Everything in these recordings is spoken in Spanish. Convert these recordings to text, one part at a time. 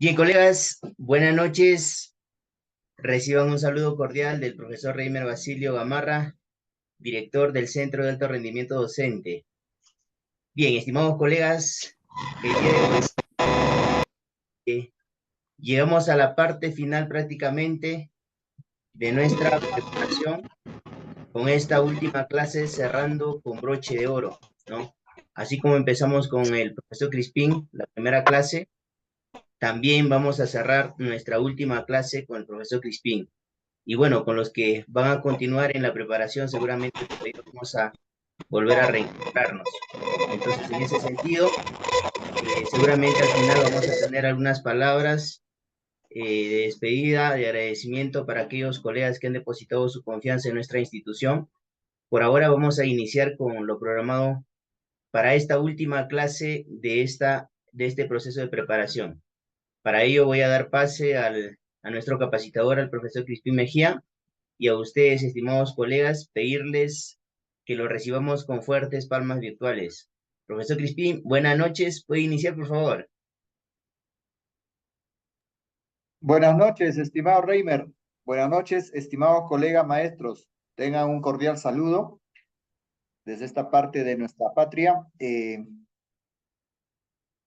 Bien, colegas, buenas noches. Reciban un saludo cordial del profesor Reimer Basilio Gamarra, director del Centro de Alto Rendimiento Docente. Bien, estimados colegas, el día de hoy llegamos a la parte final prácticamente de nuestra preparación con esta última clase cerrando con broche de oro, ¿no? Así como empezamos con el profesor Crispín, la primera clase, también vamos a cerrar nuestra última clase con el profesor Crispín. Y bueno, con los que van a continuar en la preparación, seguramente por ahí vamos a volver a reencontrarnos. Entonces, en ese sentido, seguramente al final vamos a tener algunas palabras de despedida, de agradecimiento para aquellos colegas que han depositado su confianza en nuestra institución. Por ahora vamos a iniciar con lo programado para esta última clase de este proceso de preparación. Para ello voy a dar pase a nuestro capacitador, al profesor Crispín Mejía, y a ustedes, estimados colegas, pedirles que lo recibamos con fuertes palmas virtuales. Profesor Crispín, buenas noches. ¿Puede iniciar, por favor? Buenas noches, estimado Reimer. Buenas noches, estimados colegas maestros. Tengan un cordial saludo desde esta parte de nuestra patria.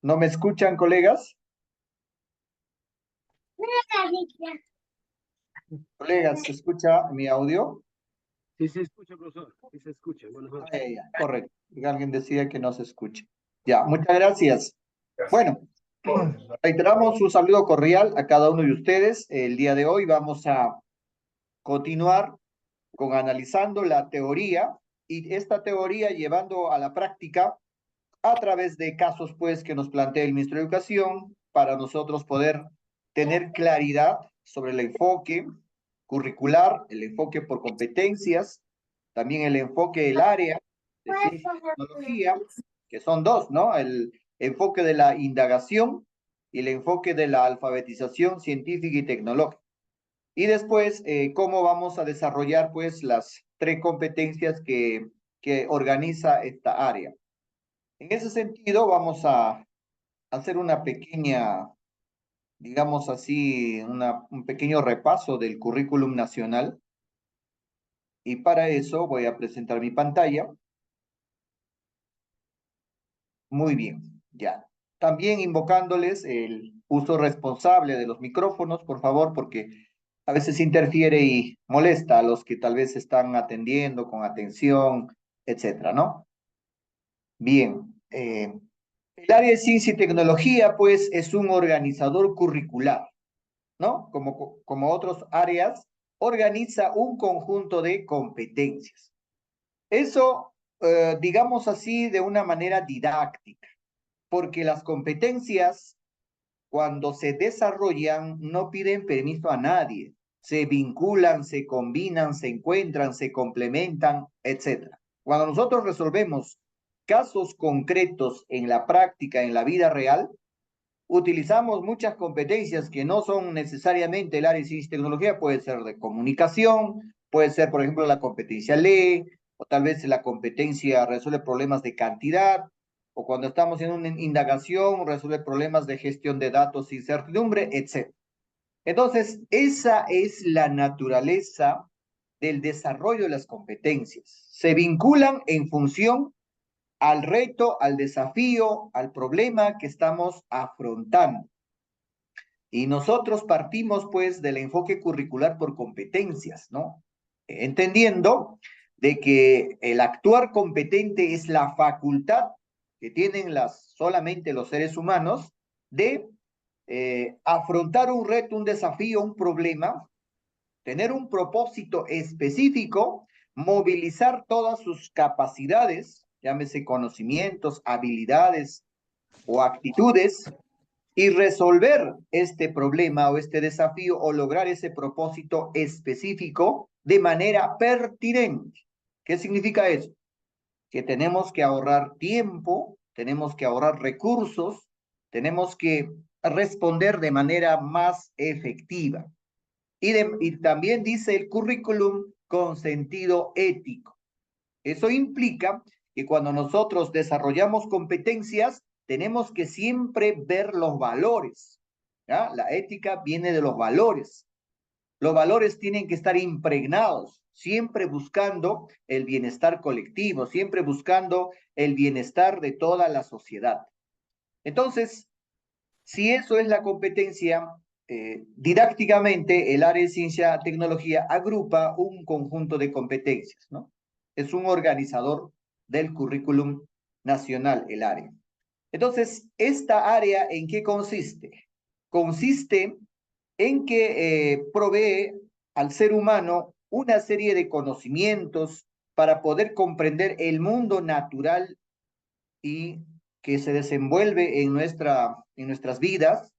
¿No me escuchan, colegas? Colegas, ¿se escucha mi audio? Sí se escucha, profesor. Sí se escucha. Buenas noches. Ya, correcto. Y alguien decía que no se escuche. Ya, muchas gracias. Bueno, reiteramos un saludo cordial a cada uno de ustedes. El día de hoy vamos a continuar con analizando la teoría y esta teoría llevando a la práctica a través de casos, pues, que nos plantea el ministro de Educación para nosotros poder tener claridad sobre el enfoque curricular, el enfoque por competencias, también el enfoque del área de ciencia y tecnología, que son dos, ¿no? El enfoque de la indagación y el enfoque de la alfabetización científica y tecnológica. Y después, cómo vamos a desarrollar, pues, las tres competencias que organiza esta área. En ese sentido, vamos a hacer una pequeña, digamos así, un pequeño repaso del currículum nacional. Y para eso voy a presentar mi pantalla. Muy bien, ya. También invocándoles el uso responsable de los micrófonos, por favor, porque a veces interfiere y molesta a los que tal vez están atendiendo con atención, etcétera, ¿no? Bien, el área de ciencia y tecnología, pues, es un organizador curricular, ¿no? Como otras áreas, organiza un conjunto de competencias. Eso, digamos así, de una manera didáctica, porque las competencias, cuando se desarrollan, no piden permiso a nadie. Se vinculan, se combinan, se encuentran, se complementan, etcétera. Cuando nosotros resolvemos casos concretos en la práctica, en la vida real, utilizamos muchas competencias que no son necesariamente el área de ciencia y tecnología, puede ser de comunicación, puede ser, por ejemplo, la competencia ley, o tal vez la competencia resuelve problemas de cantidad, o cuando estamos en una indagación, resuelve problemas de gestión de datos, incertidumbre, etc. Entonces, esa es la naturaleza del desarrollo de las competencias. Se vinculan en función al reto, al desafío, al problema que estamos afrontando. Y nosotros partimos pues del enfoque curricular por competencias, ¿no? Entendiendo de que el actuar competente es la facultad que tienen solamente los seres humanos de afrontar un reto, un desafío, un problema, tener un propósito específico, movilizar todas sus capacidades, llámese conocimientos, habilidades o actitudes, y resolver este problema o este desafío o lograr ese propósito específico de manera pertinente. ¿Qué significa eso? Que tenemos que ahorrar tiempo, tenemos que ahorrar recursos, tenemos que responder de manera más efectiva. Y también dice el currículum con sentido ético. Eso implica que cuando nosotros desarrollamos competencias, tenemos que siempre ver los valores. ¿ya? La ética viene de los valores. Los valores tienen que estar impregnados, siempre buscando el bienestar colectivo, siempre buscando el bienestar de toda la sociedad. Entonces, si eso es la competencia, didácticamente el área de ciencia y tecnología agrupa un conjunto de competencias, ¿no? Es un organizador del currículum nacional, el área. Entonces, ¿esta área en qué consiste? Consiste en que provee al ser humano una serie de conocimientos para poder comprender el mundo natural y que se desenvuelve en nuestras vidas.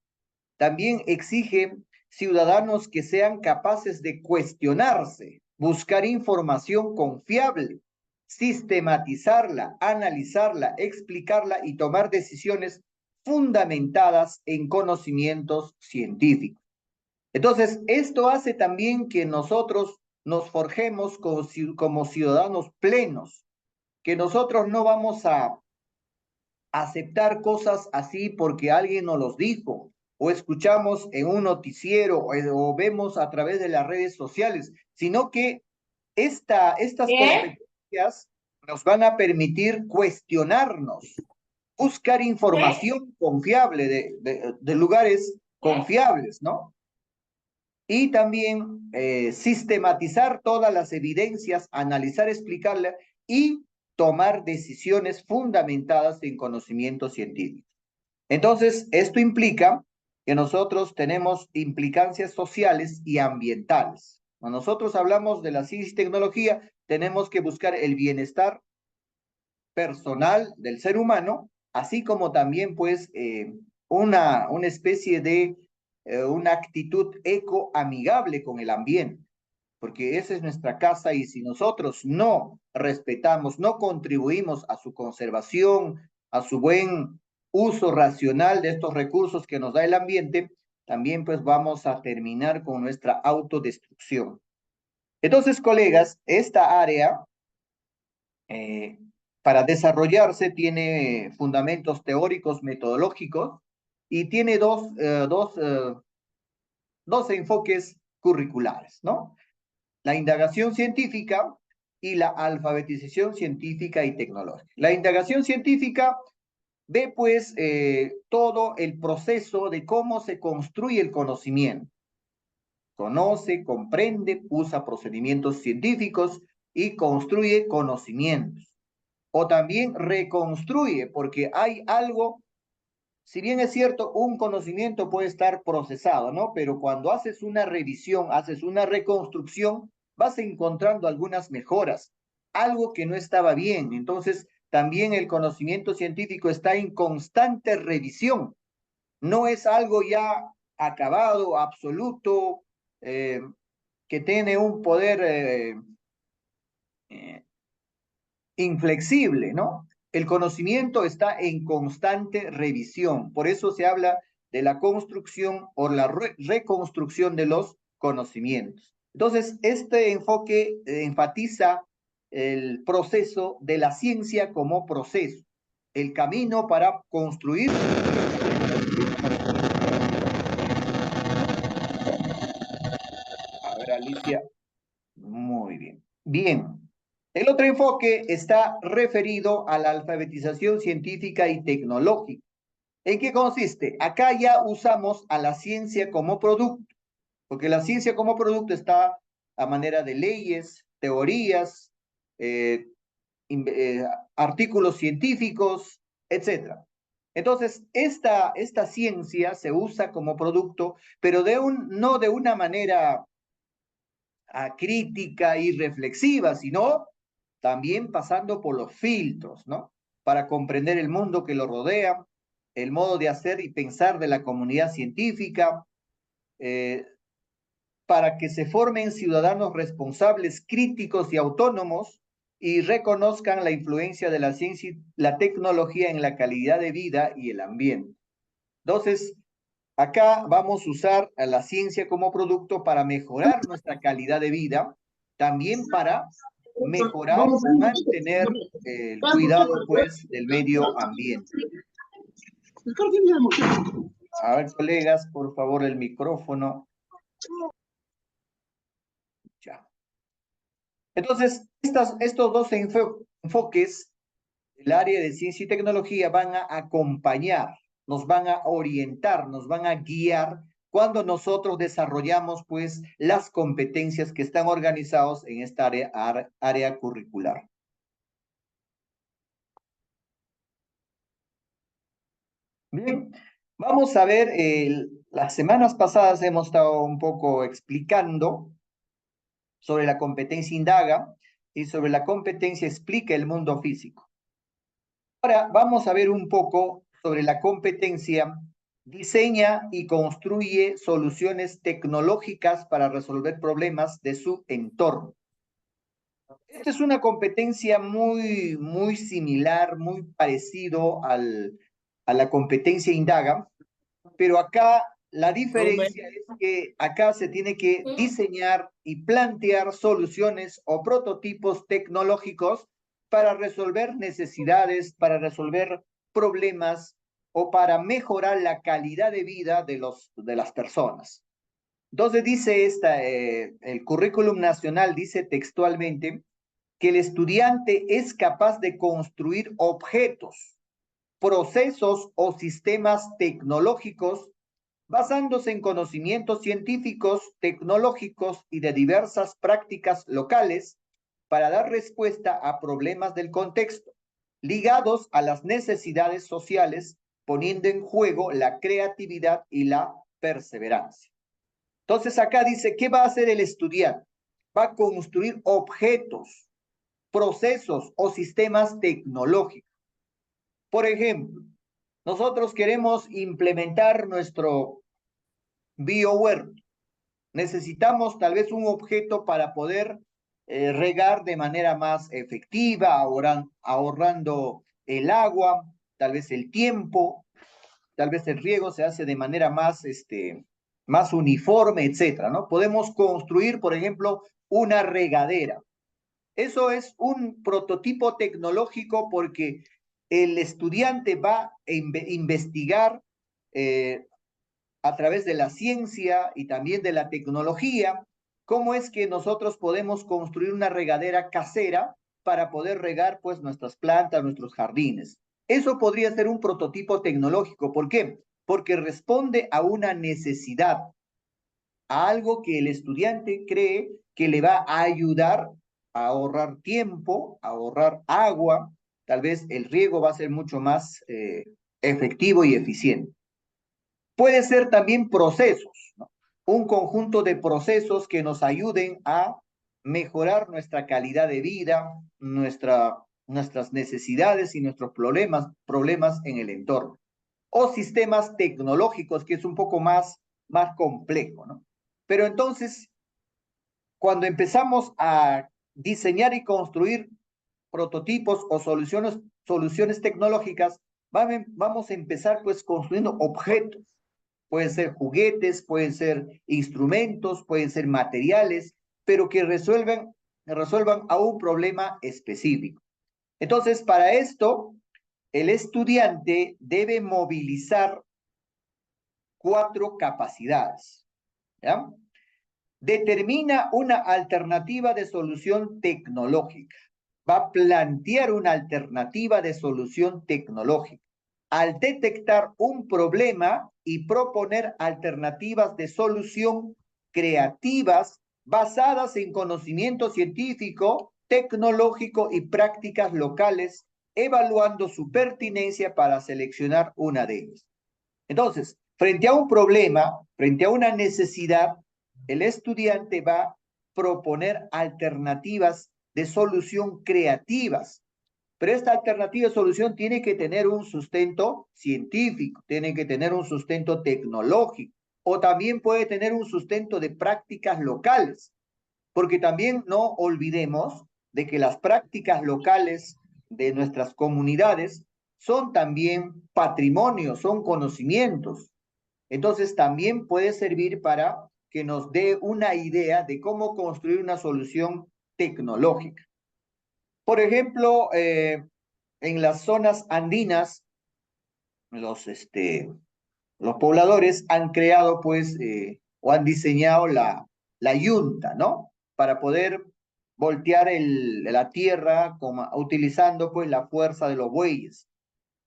También exige ciudadanos que sean capaces de cuestionarse, buscar información confiable, sistematizarla, analizarla, explicarla y tomar decisiones fundamentadas en conocimientos científicos. Entonces, esto hace también que nosotros nos forjemos como ciudadanos plenos, que nosotros no vamos a aceptar cosas así porque alguien nos los dijo, o escuchamos en un noticiero, o vemos a través de las redes sociales, sino que estas competencias nos van a permitir cuestionarnos, buscar información confiable de lugares confiables, ¿no? Y también sistematizar todas las evidencias, analizar, explicarlas y tomar decisiones fundamentadas en conocimiento científico. Entonces, esto implica que nosotros tenemos implicancias sociales y ambientales. Cuando nosotros hablamos de la ciencia y tecnología, tenemos que buscar el bienestar personal del ser humano, así como también, pues, una especie de una actitud ecoamigable con el ambiente, porque esa es nuestra casa y si nosotros no respetamos, no contribuimos a su conservación, a su buen uso racional de estos recursos que nos da el ambiente, también pues vamos a terminar con nuestra autodestrucción. Entonces, colegas, esta área eh, para desarrollarse tiene fundamentos teóricos, metodológicos y tiene dos enfoques curriculares, ¿no? La indagación científica y la alfabetización científica y tecnológica. La indagación científica ve pues todo el proceso de cómo se construye el conocimiento. Conoce, comprende, usa procedimientos científicos y construye conocimientos. O también reconstruye, porque hay algo, si bien es cierto, un conocimiento puede estar procesado, ¿no? Pero cuando haces una revisión, haces una reconstrucción, vas encontrando algunas mejoras, algo que no estaba bien. Entonces, también el conocimiento científico está en constante revisión. No es algo ya acabado, absoluto, eh, que tiene un poder eh, inflexible, ¿no? El conocimiento está en constante revisión. Por eso se habla de la construcción o la reconstrucción de los conocimientos. Entonces, este enfoque enfatiza el proceso de la ciencia como proceso, el camino para construir. A ver, Alicia. Muy bien. Bien. El otro enfoque está referido a la alfabetización científica y tecnológica. ¿En qué consiste? Acá ya usamos a la ciencia como producto, porque la ciencia como producto está a manera de leyes, teorías, eh, artículos científicos, etc. Entonces, esta ciencia se usa como producto, pero no de una manera crítica y reflexiva, sino también pasando por los filtros, ¿no? Para comprender el mundo que lo rodea, el modo de hacer y pensar de la comunidad científica, eh, para que se formen ciudadanos responsables, críticos y autónomos y reconozcan la influencia de la ciencia y la tecnología en la calidad de vida y el ambiente. Entonces, acá vamos a usar a la ciencia como producto para mejorar nuestra calidad de vida, también para mejorar y mantener el cuidado, pues, del medio ambiente. A ver, colegas, por favor, el micrófono. Ya. Entonces, estos dos enfoques del área de ciencia y tecnología van a acompañar, nos van a orientar, nos van a guiar cuando nosotros desarrollamos pues las competencias que están organizados en esta área curricular. Bien, vamos a ver, las semanas pasadas hemos estado un poco explicando sobre la competencia indaga y sobre la competencia explica el mundo físico. Ahora vamos a ver un poco sobre la competencia diseña y construye soluciones tecnológicas para resolver problemas de su entorno. Esta es una competencia muy similar, muy parecido a la competencia indaga, pero acá la diferencia es que acá se tiene que diseñar y plantear soluciones o prototipos tecnológicos para resolver necesidades, para resolver problemas o para mejorar la calidad de vida de las personas. Entonces dice el currículum nacional dice textualmente que el estudiante es capaz de construir objetos, procesos o sistemas tecnológicos basándose en conocimientos científicos, tecnológicos y de diversas prácticas locales para dar respuesta a problemas del contexto, ligados a las necesidades sociales, poniendo en juego la creatividad y la perseverancia. Entonces acá dice, ¿qué va a hacer el estudiante? Va a construir objetos, procesos o sistemas tecnológicos. Por ejemplo, nosotros queremos implementar nuestro biohuerto. Necesitamos tal vez un objeto para poder regar de manera más efectiva, ahorrando el agua, tal vez el tiempo, tal vez el riego se hace de manera más uniforme, etcétera, ¿no? Podemos construir, por ejemplo, una regadera. Eso es un prototipo tecnológico porque el estudiante va a investigar a través de la ciencia y también de la tecnología, cómo es que nosotros podemos construir una regadera casera para poder regar pues nuestras plantas, nuestros jardines. Eso podría ser un prototipo tecnológico. ¿Por qué? Porque responde a una necesidad, a algo que el estudiante cree que le va a ayudar a ahorrar tiempo, a ahorrar agua, tal vez el riego va a ser mucho más efectivo y eficiente. Puede ser también procesos, ¿no? Un conjunto de procesos que nos ayuden a mejorar nuestra calidad de vida, nuestras necesidades y nuestros problemas en el entorno. O sistemas tecnológicos, que es un poco más complejo, ¿no? Pero entonces, cuando empezamos a diseñar y construir prototipos o soluciones tecnológicas, vamos a empezar pues construyendo objetos. Pueden ser juguetes, pueden ser instrumentos, pueden ser materiales, pero que resuelvan a un problema específico. Entonces, para esto, el estudiante debe movilizar 4 capacidades, ¿ya? Determina una alternativa de solución tecnológica. Va a plantear una alternativa de solución tecnológica. Al detectar un problema y proponer alternativas de solución creativas basadas en conocimiento científico, tecnológico y prácticas locales, evaluando su pertinencia para seleccionar una de ellas. Entonces, frente a un problema, frente a una necesidad, el estudiante va a proponer alternativas de solución creativas. Pero esta alternativa de solución tiene que tener un sustento científico, tiene que tener un sustento tecnológico, o también puede tener un sustento de prácticas locales, porque también no olvidemos de que las prácticas locales de nuestras comunidades son también patrimonio, son conocimientos. Entonces también puede servir para que nos dé una idea de cómo construir una solución tecnológica. Por ejemplo, en las zonas andinas, los pobladores han creado, pues, o han diseñado la yunta, ¿no? Para poder voltear la tierra utilizando, pues, la fuerza de los bueyes.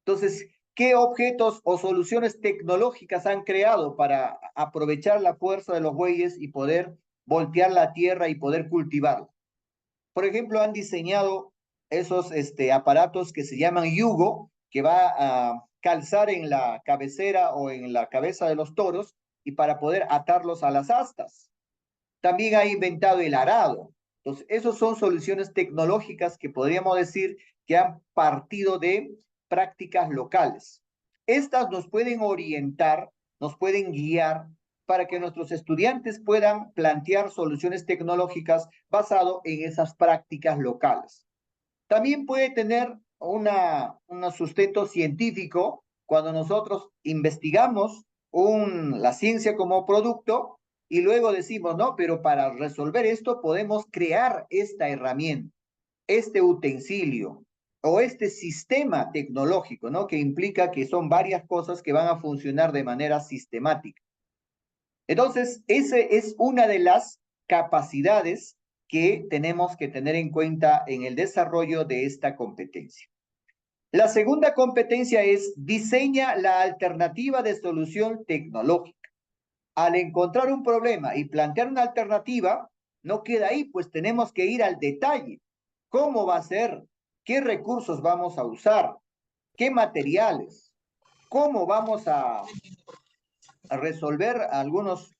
Entonces, ¿qué objetos o soluciones tecnológicas han creado para aprovechar la fuerza de los bueyes y poder voltear la tierra y poder cultivarla? Por ejemplo, han diseñado esos aparatos que se llaman yugo, que va a calzar en la cabecera o en la cabeza de los toros y para poder atarlos a las astas. También ha inventado el arado. Entonces, esas son soluciones tecnológicas que podríamos decir que han partido de prácticas locales. Estas nos pueden orientar, nos pueden guiar para que nuestros estudiantes puedan plantear soluciones tecnológicas basado en esas prácticas locales. También puede tener un sustento científico cuando nosotros investigamos la ciencia como producto y luego decimos, no, pero para resolver esto podemos crear esta herramienta, este utensilio o este sistema tecnológico, ¿no? Que implica que son varias cosas que van a funcionar de manera sistemática. Entonces, esa es una de las capacidades que tenemos que tener en cuenta en el desarrollo de esta competencia. La segunda competencia es diseña la alternativa de solución tecnológica. Al encontrar un problema y plantear una alternativa, no queda ahí, pues tenemos que ir al detalle. ¿Cómo va a ser? ¿Qué recursos vamos a usar? ¿Qué materiales? ¿Cómo vamos a resolver algunos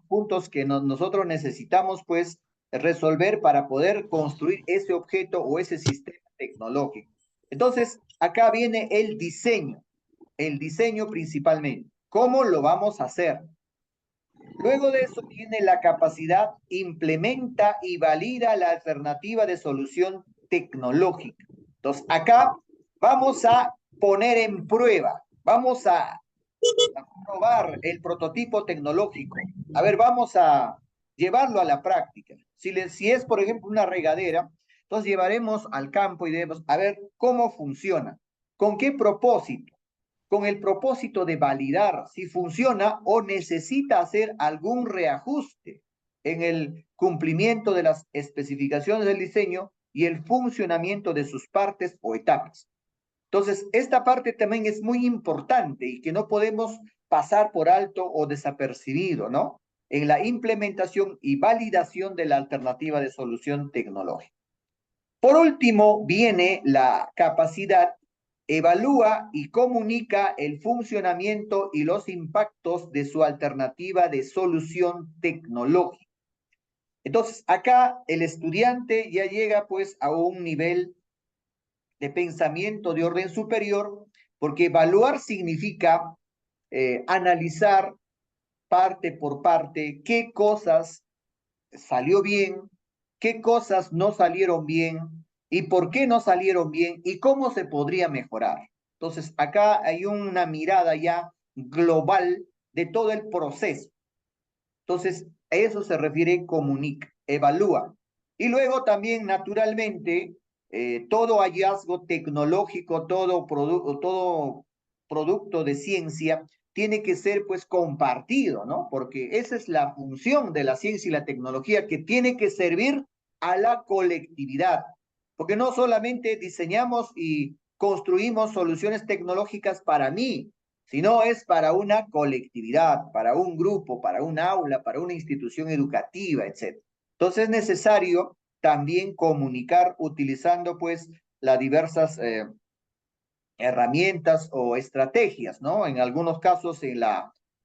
puntos que nosotros necesitamos, pues, resolver para poder construir ese objeto o ese sistema tecnológico? Entonces, acá viene el diseño principalmente. ¿Cómo lo vamos a hacer? Luego de eso viene la capacidad, implementa y valida la alternativa de solución tecnológica. Entonces, acá vamos a poner en prueba, vamos a probar el prototipo tecnológico. A ver, vamos a llevarlo a la práctica. Si es, por ejemplo, una regadera, entonces llevaremos al campo y debemos a ver cómo funciona, con qué propósito, con el propósito de validar si funciona o necesita hacer algún reajuste en el cumplimiento de las especificaciones del diseño y el funcionamiento de sus partes o etapas. Entonces, esta parte también es muy importante y que no podemos pasar por alto o desapercibido, ¿no? En la implementación y validación de la alternativa de solución tecnológica. Por último, viene la capacidad, evalúa y comunica el funcionamiento y los impactos de su alternativa de solución tecnológica. Entonces, acá el estudiante ya llega pues a un nivel de pensamiento de orden superior, porque evaluar significa analizar parte por parte qué cosas salió bien, qué cosas no salieron bien y por qué no salieron bien y cómo se podría mejorar. Entonces, acá hay una mirada ya global de todo el proceso. Entonces, a eso se refiere comunica, evalúa. Y luego también, naturalmente, todo hallazgo tecnológico, todo producto de ciencia, tiene que ser pues compartido, ¿no? Porque esa es la función de la ciencia y la tecnología, que tiene que servir a la colectividad. Porque no solamente diseñamos y construimos soluciones tecnológicas para mí, sino es para una colectividad, para un grupo, para un aula, para una institución educativa, etc. Entonces es necesario también comunicar utilizando pues las diversas herramientas o estrategias, ¿no? En algunos casos en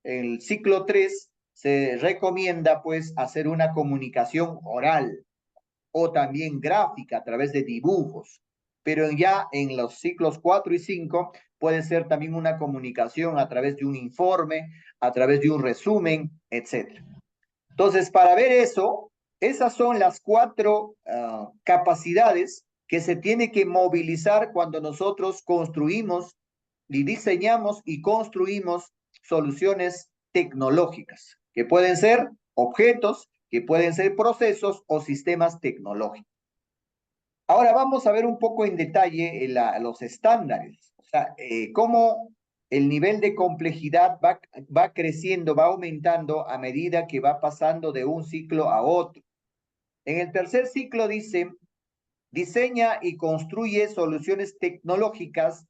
el ciclo 3 se recomienda pues hacer una comunicación oral o también gráfica a través de dibujos, pero ya en los ciclos 4 y 5 puede ser también una comunicación a través de un informe, a través de un resumen, etc. Entonces, para ver eso, esas son las 4 capacidades que se tiene que movilizar cuando nosotros construimos y diseñamos y construimos soluciones tecnológicas, que pueden ser objetos, que pueden ser procesos o sistemas tecnológicos. Ahora vamos a ver un poco en detalle los estándares, o sea, cómo el nivel de complejidad va creciendo, va aumentando a medida que va pasando de un ciclo a otro. En el tercer ciclo dice, diseña y construye soluciones tecnológicas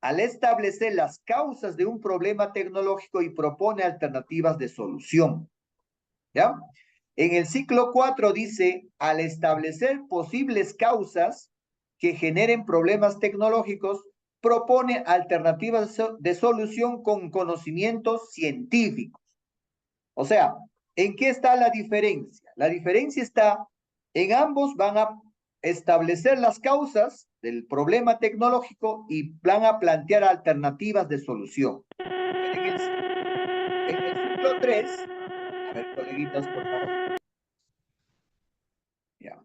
al establecer las causas de un problema tecnológico y propone alternativas de solución. ¿Ya? En el ciclo 4 dice, al establecer posibles causas que generen problemas tecnológicos, propone alternativas de solución con conocimientos científicos. O sea, ¿en qué está la diferencia? La diferencia está en ambos van a establecer las causas del problema tecnológico y van a plantear alternativas de solución. En el ciclo 3, a ver, coleguitas, por favor. Ya.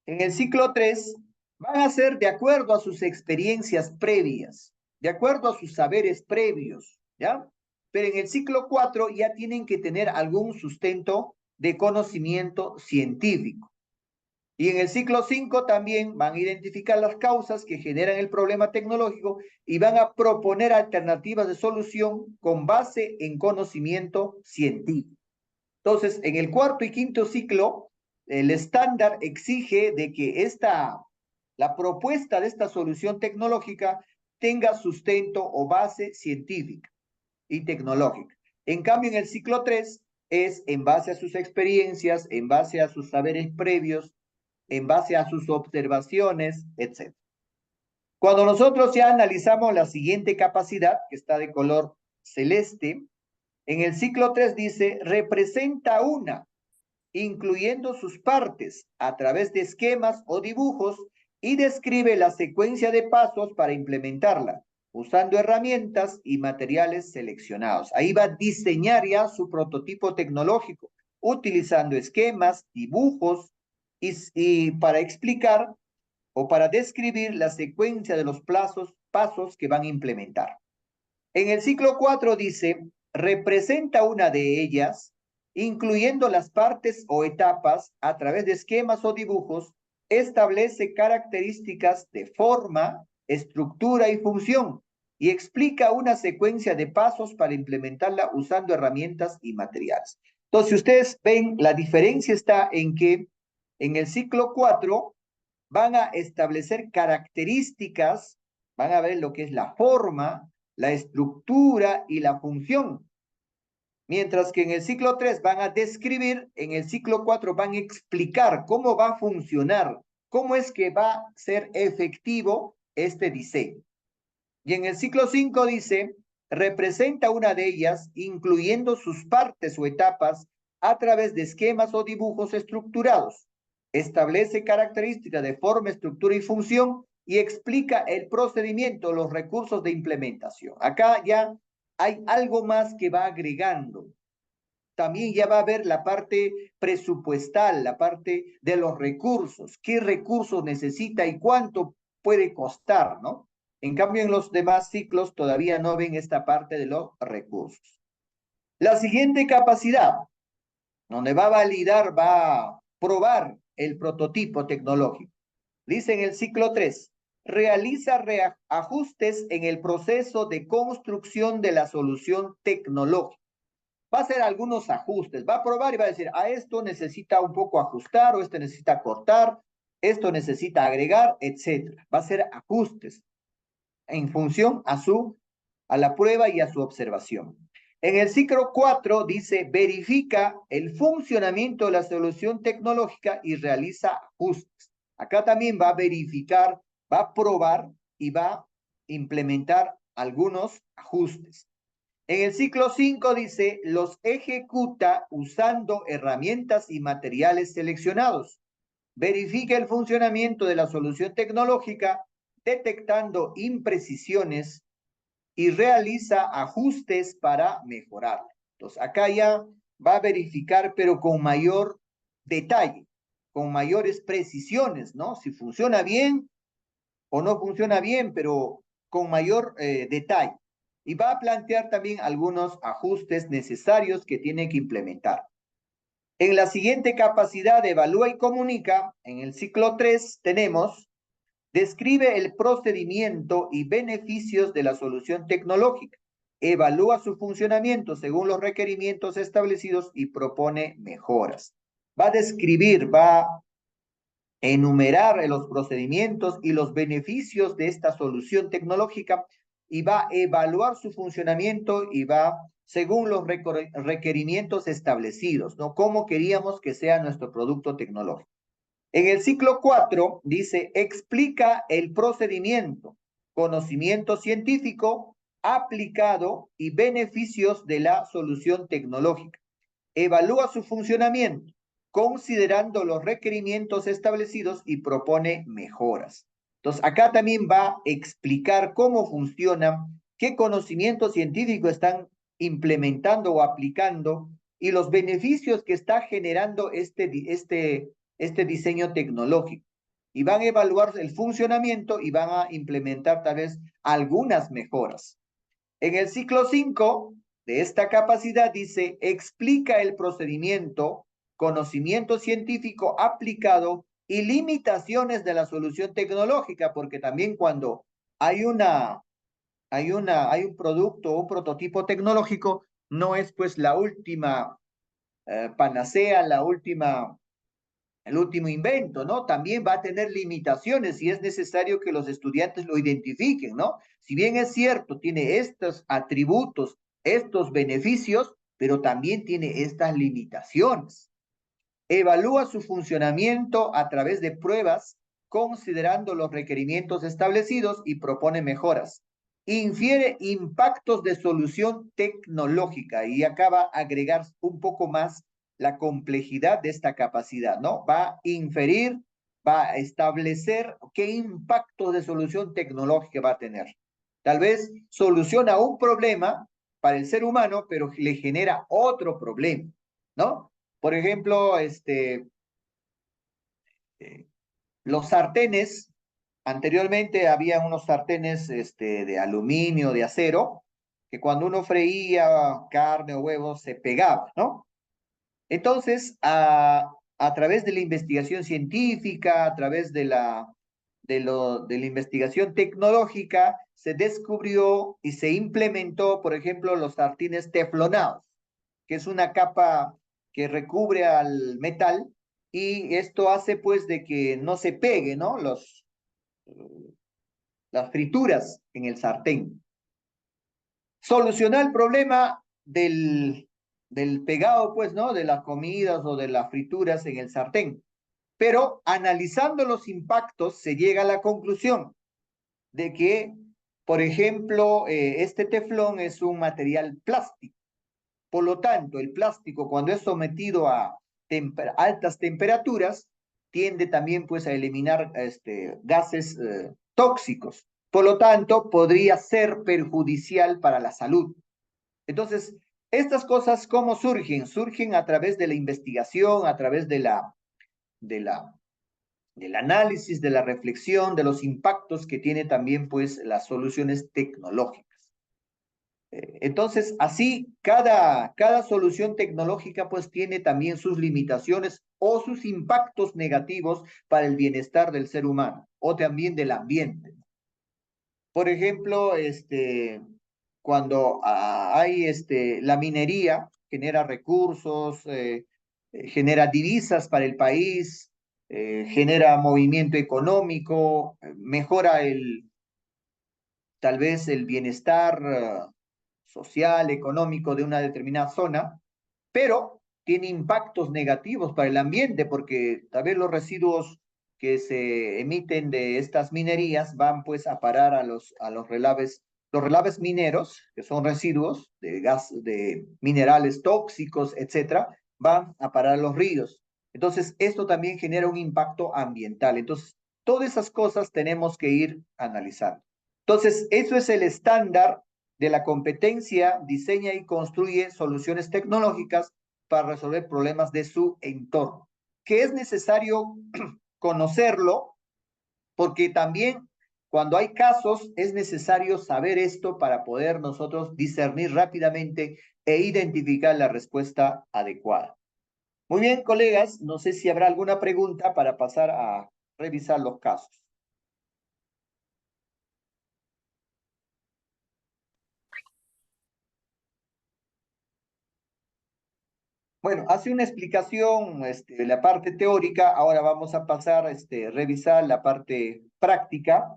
En el ciclo 3 van a ser de acuerdo a sus experiencias previas, de acuerdo a sus saberes previos, ¿ya? Pero en el ciclo 4 ya tienen que tener algún sustento de conocimiento científico. Y en el ciclo 5 también van a identificar las causas que generan el problema tecnológico y van a proponer alternativas de solución con base en conocimiento científico. Entonces, en el cuarto y quinto ciclo, el estándar exige de que la propuesta de esta solución tecnológica tenga sustento o base científica y tecnológica. En cambio, en el ciclo 3 es en base a sus experiencias, en base a sus saberes previos, en base a sus observaciones, etc. Cuando nosotros ya analizamos la siguiente capacidad, que está de color celeste, en el ciclo 3 dice, representa una, incluyendo sus partes, a través de esquemas o dibujos, y describe la secuencia de pasos para implementarla, usando herramientas y materiales seleccionados. Ahí va a diseñar ya su prototipo tecnológico, utilizando esquemas, dibujos, y para explicar o para describir la secuencia de los pasos que van a implementar. En el ciclo 4 dice, representa una de ellas, incluyendo las partes o etapas a través de esquemas o dibujos, establece características de forma, estructura y función y explica una secuencia de pasos para implementarla usando herramientas y materiales. Entonces, si ustedes ven, la diferencia está en que en el ciclo 4 van a establecer características, van a ver lo que es la forma, la estructura y la función. Mientras que en el ciclo 3 van a describir, en el ciclo 4 van a explicar cómo va a funcionar, cómo es que va a ser efectivo este diseño. Y en el ciclo 5 dice, representa una de ellas, incluyendo sus partes o etapas a través de esquemas o dibujos estructurados. Establece características de forma, estructura y función y explica el procedimiento, los recursos de implementación. Acá ya hay algo más que va agregando. También ya va a haber la parte presupuestal, la parte de los recursos, qué recursos necesita y cuánto puede costar, ¿no? En cambio, en los demás ciclos todavía no ven esta parte de los recursos. La siguiente capacidad, donde va a validar, va a probar el prototipo tecnológico. Dice en el ciclo 3, realiza ajustes en el proceso de construcción de la solución tecnológica. Va a hacer algunos ajustes, va a probar y va a decir, a esto necesita un poco ajustar, o esto necesita cortar, esto necesita agregar, etc. Va a hacer ajustes en función a la prueba y a su observación. En el ciclo 4 dice, verifica el funcionamiento de la solución tecnológica y realiza ajustes. Acá también va a verificar, va a probar y va a implementar algunos ajustes. En el ciclo 5 dice, los ejecuta usando herramientas y materiales seleccionados. Verifica el funcionamiento de la solución tecnológica, detectando imprecisiones y realiza ajustes para mejorarla. Entonces, acá ya va a verificar, pero con mayor detalle, con mayores precisiones, ¿no? Si funciona bien o no funciona bien, pero con mayor detalle. Y va a plantear también algunos ajustes necesarios que tiene que implementar. En la siguiente capacidad de evalúa y comunica, en el ciclo 3 tenemos, Describe el procedimiento y beneficios de la solución tecnológica. Evalúa su funcionamiento según los requerimientos establecidos y propone mejoras. Va a describir, va a enumerar los procedimientos y los beneficios de esta solución tecnológica y va a evaluar su funcionamiento y va según los requerimientos establecidos, ¿no? Cómo queríamos que sea nuestro producto tecnológico. En el ciclo 4 dice, explica el procedimiento, conocimiento científico aplicado y beneficios de la solución tecnológica. Evalúa su funcionamiento, considerando los requerimientos establecidos y propone mejoras. Entonces, acá también va a explicar cómo funciona, qué conocimiento científico están implementando o aplicando y los beneficios que está generando este diseño tecnológico. Y van a evaluar el funcionamiento y van a implementar tal vez algunas mejoras. En el ciclo 5 de esta capacidad dice, explica el procedimiento, conocimiento científico aplicado y limitaciones de la solución tecnológica, porque también cuando hay un producto o un prototipo tecnológico, no es pues la última panacea, el último invento, ¿no? También va a tener limitaciones y es necesario que los estudiantes lo identifiquen, ¿no? Si bien es cierto, tiene estos atributos, estos beneficios, pero también tiene estas limitaciones. Evalúa su funcionamiento a través de pruebas, considerando los requerimientos establecidos y propone mejoras. Infiere impactos de solución tecnológica y acaba a agregar un poco más la complejidad de esta capacidad, ¿no? Va a inferir, va a establecer qué impacto de solución tecnológica va a tener. Tal vez soluciona un problema para el ser humano, pero le genera otro problema, ¿no? Por ejemplo, los sartenes, anteriormente había unos sartenes de aluminio, de acero, que cuando uno freía carne o huevos se pegaba, ¿no? Entonces, a través de la investigación científica, a través de la investigación tecnológica, se descubrió y se implementó, por ejemplo, los sartenes teflonados, que es una capa que recubre al metal y esto hace pues de que no se pegue, ¿no? Las frituras en el sartén. Solucionar el problema del pegado, pues, ¿no? De las comidas o de las frituras en el sartén. Pero analizando los impactos se llega a la conclusión de que, por ejemplo, este teflón es un material plástico. Por lo tanto, el plástico cuando es sometido a altas temperaturas tiende también pues a eliminar gases tóxicos. Por lo tanto, podría ser perjudicial para la salud. Entonces, estas cosas, ¿cómo surgen? Surgen a través de la investigación, a través del análisis, de la reflexión, de los impactos que tiene también pues las soluciones tecnológicas. Entonces, así, cada solución tecnológica pues tiene también sus limitaciones o sus impactos negativos para el bienestar del ser humano o también del ambiente. Por ejemplo, cuando hay la minería, genera recursos, genera divisas para el país, genera movimiento económico, mejora tal vez el bienestar social, económico de una determinada zona, pero tiene impactos negativos para el ambiente porque tal vez los residuos que se emiten de estas minerías van pues a parar a los relaves mineros, que son residuos de gas, de minerales tóxicos, etcétera, van a parar a los ríos. Entonces, esto también genera un impacto ambiental. Entonces, todas esas cosas tenemos que ir analizando. Entonces, eso es el estándar de la competencia, diseña y construye soluciones tecnológicas para resolver problemas de su entorno, que es necesario conocerlo porque también cuando hay casos es necesario saber esto para poder nosotros discernir rápidamente e identificar la respuesta adecuada. Muy bien, colegas, no sé si habrá alguna pregunta para pasar a revisar los casos. Bueno, hace una explicación, la parte teórica, ahora vamos a pasar a revisar la parte práctica,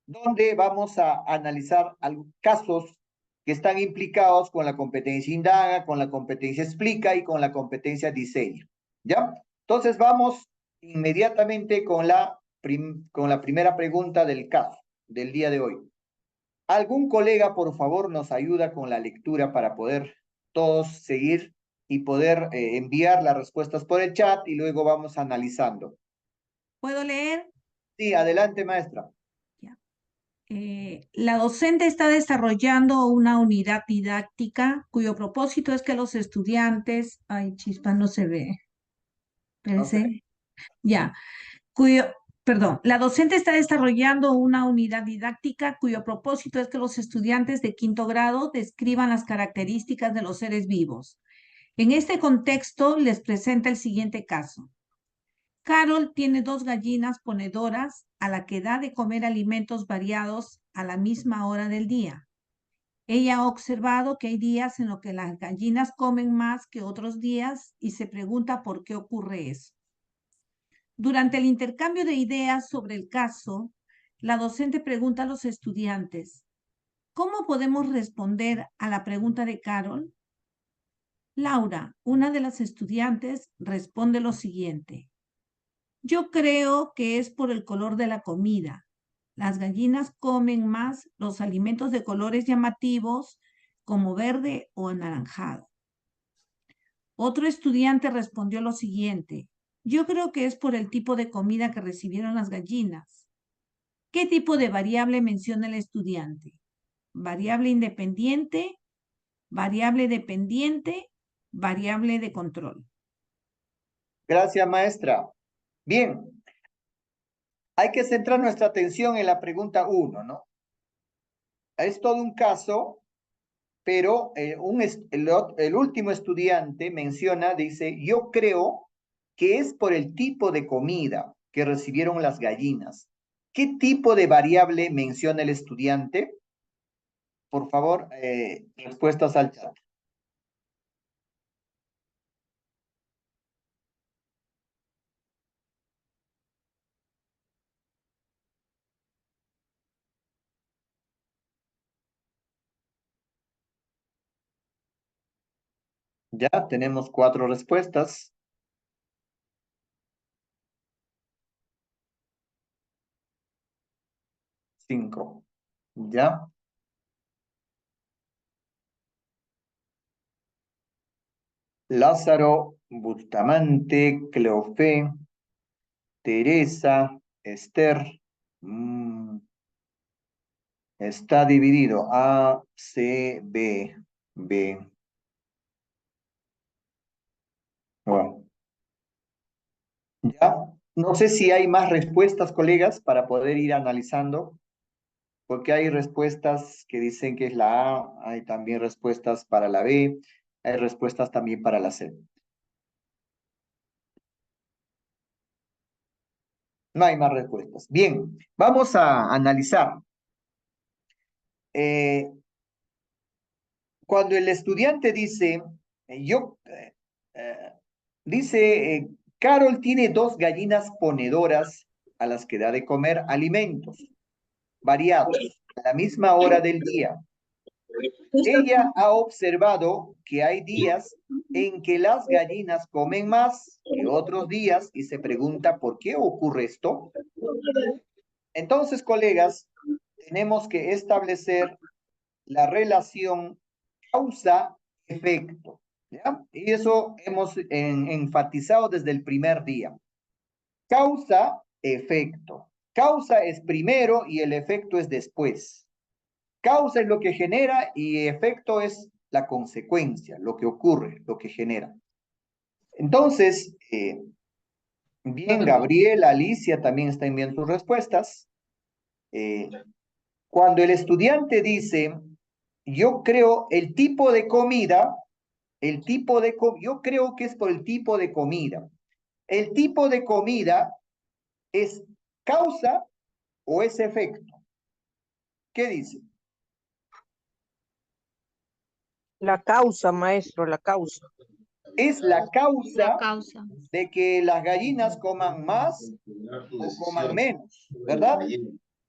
donde vamos a analizar casos que están implicados con la competencia indaga, con la competencia explica y con la competencia diseña, ¿ya? Entonces vamos inmediatamente con con la primera pregunta del caso del día de hoy. ¿Algún colega, por favor, nos ayuda con la lectura para poder todos seguir y poder enviar las respuestas por el chat y luego vamos analizando? ¿Puedo leer? Sí, adelante, maestra. Ya. La docente está desarrollando una unidad didáctica cuyo propósito es que los estudiantes... Ay, chispa, no se ve. Espérense. Ya. Perdón, la docente está desarrollando una unidad didáctica cuyo propósito es que los estudiantes de 5º grado describan las características de los seres vivos. En este contexto les presenta el siguiente caso. Carol tiene 2 gallinas ponedoras a la que da de comer alimentos variados a la misma hora del día. Ella ha observado que hay días en los que las gallinas comen más que otros días y se pregunta por qué ocurre eso. Durante el intercambio de ideas sobre el caso, la docente pregunta a los estudiantes, ¿cómo podemos responder a la pregunta de Carol? Laura, una de las estudiantes, responde lo siguiente. Yo creo que es por el color de la comida. Las gallinas comen más los alimentos de colores llamativos como verde o anaranjado. Otro estudiante respondió lo siguiente. Yo creo que es por el tipo de comida que recibieron las gallinas. ¿Qué tipo de variable menciona el estudiante? Variable independiente, variable dependiente, variable de control. Gracias, maestra. Bien, hay que centrar nuestra atención en la pregunta 1, ¿no? Es todo un caso, pero el último estudiante menciona, dice, yo creo que es por el tipo de comida que recibieron las gallinas. ¿Qué tipo de variable menciona el estudiante? Por favor, respuestas al chat. Ya tenemos 4 respuestas. Cinco. Ya. Lázaro, Bustamante, Cleofé, Teresa, Esther. Está dividido A, C, B, B. Bueno, ya. No sé si hay más respuestas, colegas, para poder ir analizando, porque hay respuestas que dicen que es la A, hay también respuestas para la B, hay respuestas también para la C. No hay más respuestas. Bien, vamos a analizar. Cuando el estudiante dice, yo, dice, Carol tiene 2 gallinas ponedoras a las que da de comer alimentos variados a la misma hora del día. Ella ha observado que hay días en que las gallinas comen más que otros días y se pregunta por qué ocurre esto. Entonces, colegas, tenemos que establecer la relación causa-efecto, ¿ya? Y eso hemos enfatizado desde el primer día. Causa-efecto. Causa es primero y el efecto es después. Causa es lo que genera y efecto es la consecuencia, lo que ocurre, lo que genera. Entonces, bien, Gabriel, Alicia también están enviando sus respuestas. Cuando el estudiante dice, yo creo el tipo de comida, yo creo que es por el tipo de comida. ¿El tipo de comida es causa o es efecto? ¿Qué dice? La causa, maestro, la causa. es la La causa causa. de que las gallinas coman más o coman menos, ¿verdad?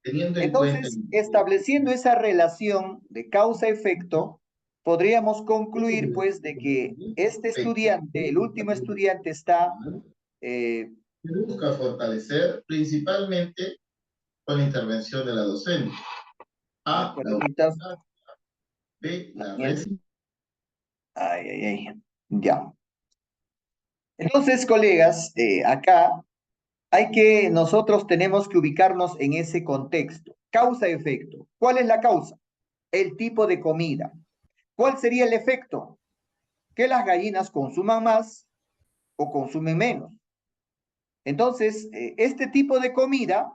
Entonces, estableciendo esa relación de causa-efecto, podríamos concluir, pues, de que este estudiante, el último estudiante, está busca fortalecer principalmente con la intervención de la docente. A, la autoridad. B, la red. Ya. Entonces, colegas, acá nosotros tenemos que ubicarnos en ese contexto. Causa-efecto. ¿Cuál es la causa? El tipo de comida. ¿Cuál sería el efecto? Que las gallinas consuman más o consumen menos. Entonces, este tipo de comida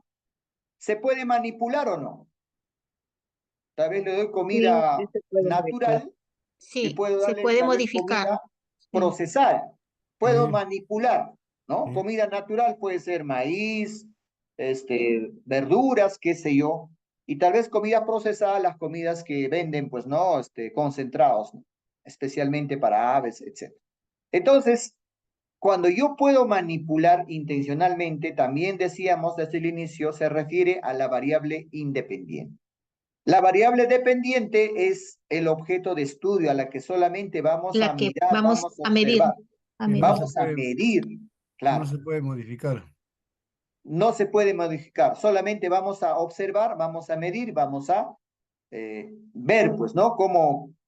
¿se puede manipular o no? Tal vez le doy comida natural y Sí, puedo se darle puede tal vez modificar. comida procesada. Puedo manipular, ¿no? Comida natural puede ser maíz, verduras, qué sé yo. Y tal vez comida procesada, las comidas que venden, pues, ¿no? Concentrados, ¿no? Especialmente para aves, etc. Entonces, cuando yo puedo manipular intencionalmente, también decíamos desde el inicio, se refiere a la variable independiente. La variable dependiente es el objeto de estudio a la que solamente vamos a La que mirar, vamos vamos a a medir. observar, A Sí, medir. vamos a medir, claro. no se puede modificar. No se puede modificar, solamente vamos a observar, vamos a medir, vamos a ver, pues, ¿no?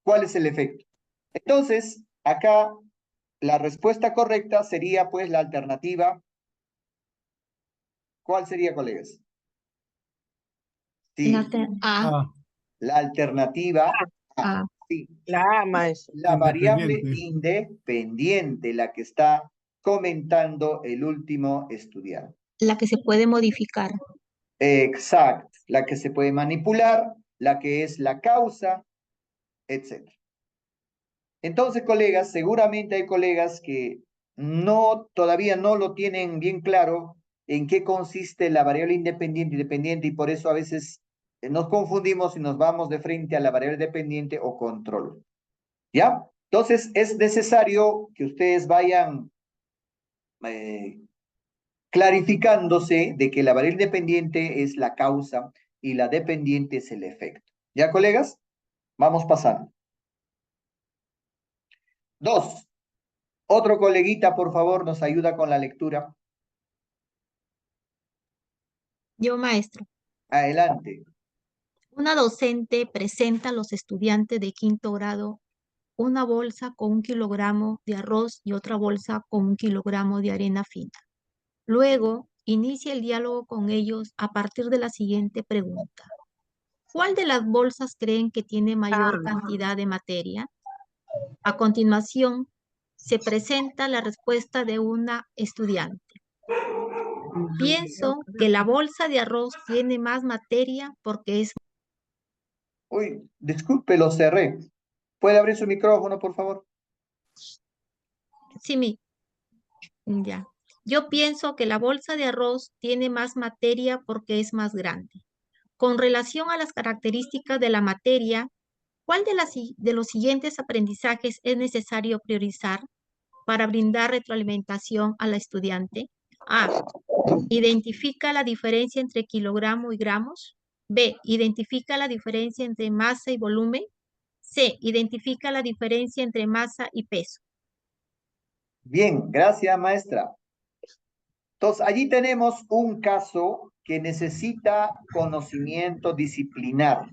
¿Cuál es el efecto? Entonces, acá la respuesta correcta sería, pues, la alternativa. ¿Cuál sería, colegas? Sí, A. la alternativa A. A. Sí. La A, maestro. La variable Independiente. independiente, la que está comentando el último estudiante. La que se puede modificar. Exacto, la que se puede manipular, la que es la causa, etc. Entonces, colegas, seguramente hay colegas que todavía no lo tienen bien claro en qué consiste la variable independiente y dependiente, y por eso a veces nos confundimos y nos vamos de frente a la variable dependiente o control. ¿Ya? Entonces, es necesario que ustedes vayan clarificándose de que la variable independiente es la causa y la dependiente es el efecto. ¿Ya, colegas? Vamos pasando. 2. Otro coleguita, por favor, nos ayuda con la lectura. Yo, maestro. Adelante. Una docente presenta a los estudiantes de quinto grado una bolsa con 1 kilogramo de arroz y otra bolsa con 1 kilogramo de harina fina. Luego, inicia el diálogo con ellos a partir de la siguiente pregunta. ¿Cuál de las bolsas creen que tiene mayor cantidad de materia? A continuación, se presenta la respuesta de una estudiante. Pienso que la bolsa de arroz tiene más materia porque es... Uy, disculpe, lo cerré. ¿Puede abrir su micrófono, por favor? Sí, ya. Yo pienso que la bolsa de arroz tiene más materia porque es más grande. Con relación a las características de la materia, ¿cuál de los siguientes aprendizajes es necesario priorizar para brindar retroalimentación a la estudiante? A. Identifica la diferencia entre kilogramo y gramos. B. Identifica la diferencia entre masa y volumen. C. Identifica la diferencia entre masa y peso. Bien, gracias, maestra. Entonces, allí tenemos un caso que necesita conocimiento disciplinar.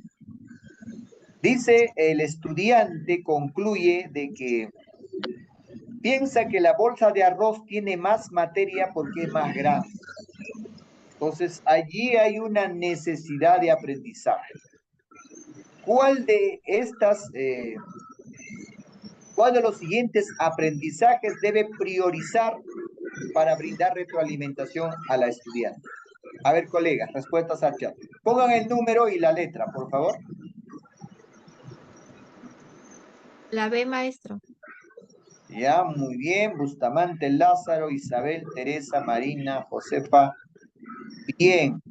Dice, el estudiante concluye de que piensa que la bolsa de arroz tiene más materia porque es más grande. Entonces, allí hay una necesidad de aprendizaje. ¿Cuál de los siguientes aprendizajes debe priorizar para brindar retroalimentación a la estudiante? A ver, colegas, respuestas al chat. Pongan el número y la letra, por favor. La B, maestro. Ya, muy bien. Bustamante, Lázaro, Isabel, Teresa, Marina, Josefa. Bien.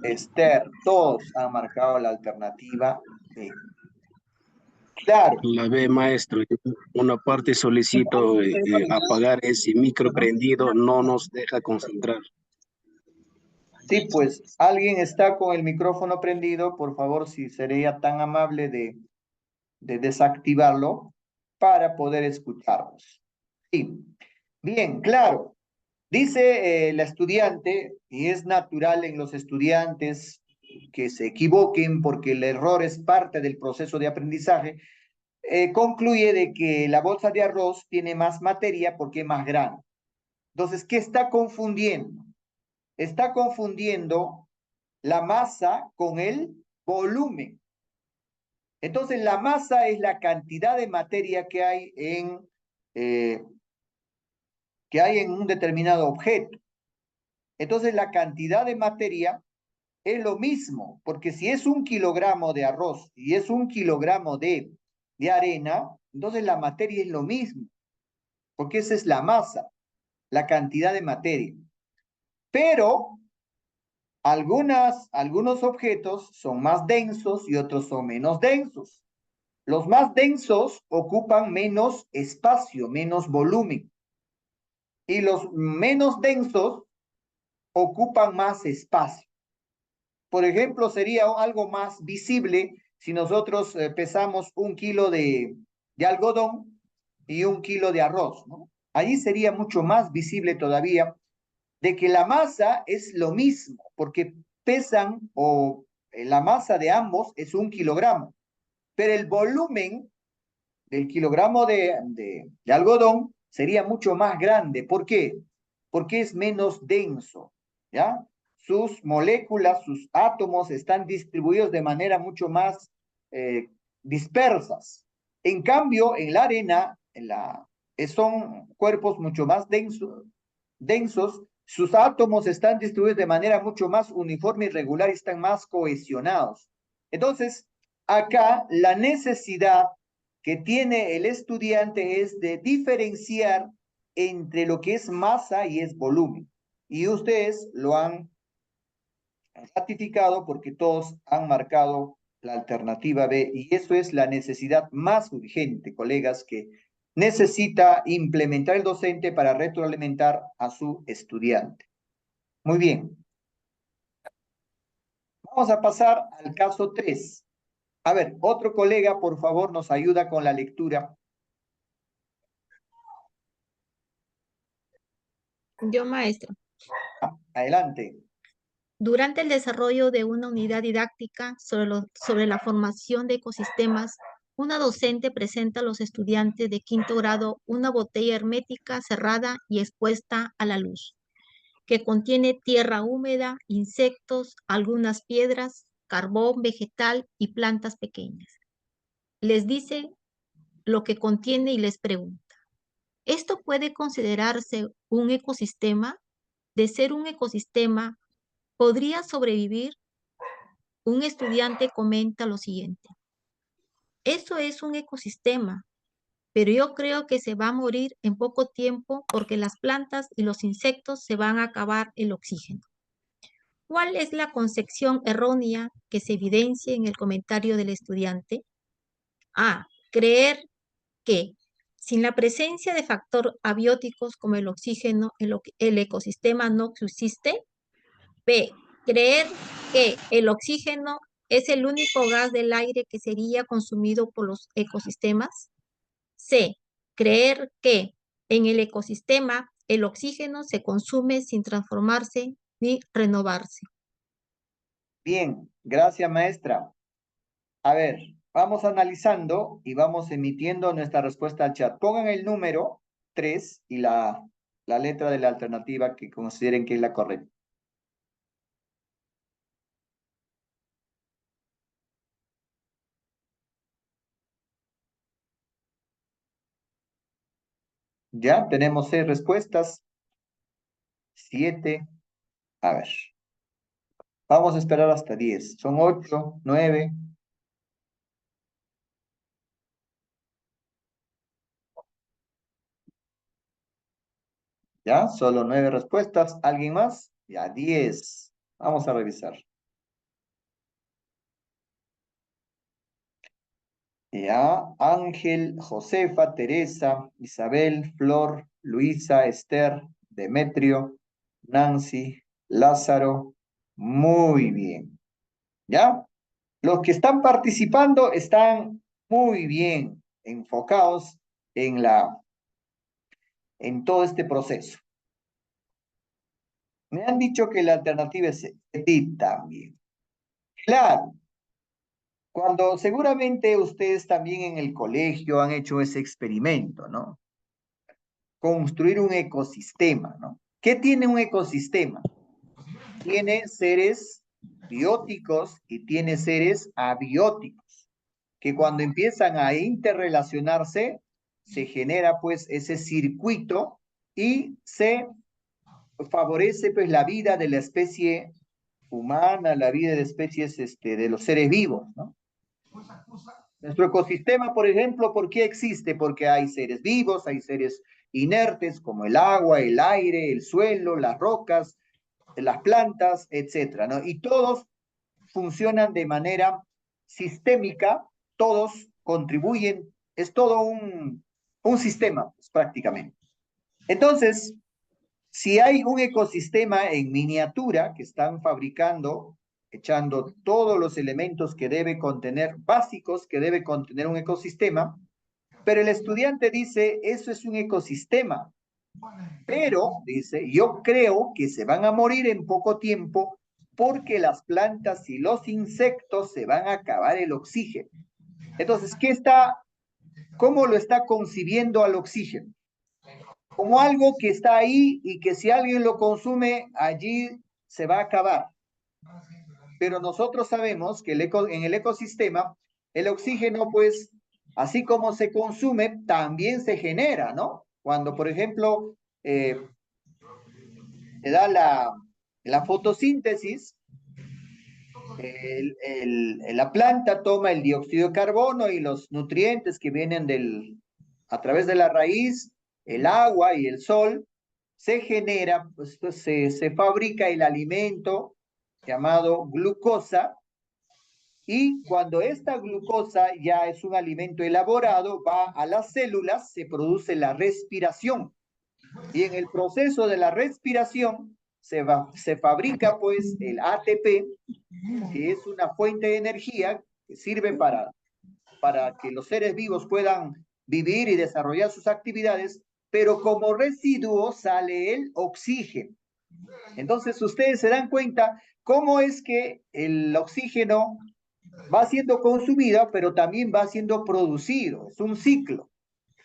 Esther, todos han marcado la alternativa B. Claro. La B, maestro. Una parte solicito apagar ese micro prendido, no nos deja concentrar. Sí, pues alguien está con el micrófono prendido, por favor, si sería tan amable de desactivarlo para poder escucharnos. Sí, bien, claro. Dice la estudiante, y es natural en los estudiantes que se equivoquen porque el error es parte del proceso de aprendizaje, concluye de que la bolsa de arroz tiene más materia porque es más grande. Entonces, ¿qué está confundiendo? Está confundiendo la masa con el volumen. Entonces, la masa es la cantidad de materia eh, que hay en un determinado objeto. Entonces, la cantidad de materia es lo mismo, porque si es 1 kilogramo de arroz y es 1 kilogramo de arena, entonces la materia es lo mismo, porque esa es la masa, la cantidad de materia. Pero algunos objetos son más densos y otros son menos densos. Los más densos ocupan menos espacio, menos volumen. Y los menos densos ocupan más espacio. Por ejemplo, sería algo más visible si nosotros pesamos 1 kilo de algodón y 1 kilo de arroz, ¿no? Allí sería mucho más visible todavía de que la masa es lo mismo, porque pesan o la masa de ambos es 1 kilogramo, pero el volumen del kilogramo de algodón sería mucho más grande. ¿Por qué? Porque es menos denso, ¿ya? Sus moléculas, sus átomos están distribuidos de manera mucho más dispersas. En cambio, en la arena, son cuerpos mucho más densos, sus átomos están distribuidos de manera mucho más uniforme y regular y están más cohesionados. Entonces, acá la necesidad que tiene el estudiante es de diferenciar entre lo que es masa y es volumen. Y ustedes lo han ratificado porque todos han marcado la alternativa B, y eso es la necesidad más urgente, colegas, que necesita implementar el docente para retroalimentar a su estudiante. Muy bien. Vamos a pasar al caso 3. A ver, otro colega, por favor, nos ayuda con la lectura. Yo, maestra. Adelante. Durante el desarrollo de una unidad didáctica sobre la formación de ecosistemas, una docente presenta a los estudiantes de 5º grado una botella hermética cerrada y expuesta a la luz, que contiene tierra húmeda, insectos, algunas piedras, carbón vegetal y plantas pequeñas. Les dice lo que contiene y les pregunta, ¿esto puede considerarse un ecosistema? De ser un ecosistema, ¿podría sobrevivir? Un estudiante comenta lo siguiente: eso es un ecosistema, pero yo creo que se va a morir en poco tiempo porque las plantas y los insectos se van a acabar el oxígeno. ¿Cuál es la concepción errónea que se evidencia en el comentario del estudiante? A. Creer que sin la presencia de factores abióticos como el oxígeno, el ecosistema no subsiste. B. Creer que el oxígeno es el único gas del aire que sería consumido por los ecosistemas. C. Creer que en el ecosistema el oxígeno se consume sin transformarse ni renovarse. Bien, gracias, maestra. A ver, vamos analizando y vamos emitiendo nuestra respuesta al chat. Pongan el número 3 y la letra de la alternativa que consideren que es la correcta. Ya tenemos 6 respuestas. 7. A ver. Vamos a esperar hasta 10. Son 8, 9. Ya, solo 9 respuestas. ¿Alguien más? Ya, 10. Vamos a revisar. Ya, Ángel, Josefa, Teresa, Isabel, Flor, Luisa, Esther, Demetrio, Nancy, Lázaro. Muy bien. ¿Ya? Los que están participando están muy bien enfocados en todo este proceso. Me han dicho que la alternativa es Edith también. Claro, cuando seguramente ustedes también en el colegio han hecho ese experimento, ¿no? Construir un ecosistema, ¿no? ¿Qué tiene un ecosistema? Tiene seres bióticos y tiene seres abióticos, que cuando empiezan a interrelacionarse, se genera pues ese circuito y se favorece pues la vida de la especie humana, la vida de especies de los seres vivos, ¿no? Nuestro ecosistema, por ejemplo, ¿por qué existe? Porque hay seres vivos, hay seres inertes como el agua, el aire, el suelo, las rocas, las plantas, etcétera, ¿no? Y todos funcionan de manera sistémica, todos contribuyen, es todo un sistema, pues, prácticamente. Entonces, si hay un ecosistema en miniatura que están fabricando, echando todos los elementos que debe contener, básicos que debe contener un ecosistema, pero el estudiante dice, eso es un ecosistema, pero, dice, yo creo que se van a morir en poco tiempo porque las plantas y los insectos se van a acabar el oxígeno. Entonces, ¿cómo lo está concibiendo al oxígeno? Como algo que está ahí y que si alguien lo consume, allí se va a acabar. Pero nosotros sabemos que en el ecosistema, el oxígeno, pues, así como se consume, también se genera, ¿no? Cuando, por ejemplo, se da la fotosíntesis, la planta toma el dióxido de carbono y los nutrientes que vienen a través de la raíz, el agua y el sol, se genera, pues, se fabrica el alimento llamado glucosa, y cuando esta glucosa ya es un alimento elaborado, va a las células, se produce la respiración. Y en el proceso de la respiración se fabrica pues el ATP, que es una fuente de energía que sirve para que los seres vivos puedan vivir y desarrollar sus actividades, pero como residuo sale el oxígeno. Entonces ustedes se dan cuenta cómo es que el oxígeno va siendo consumido, pero también va siendo producido. Es un ciclo.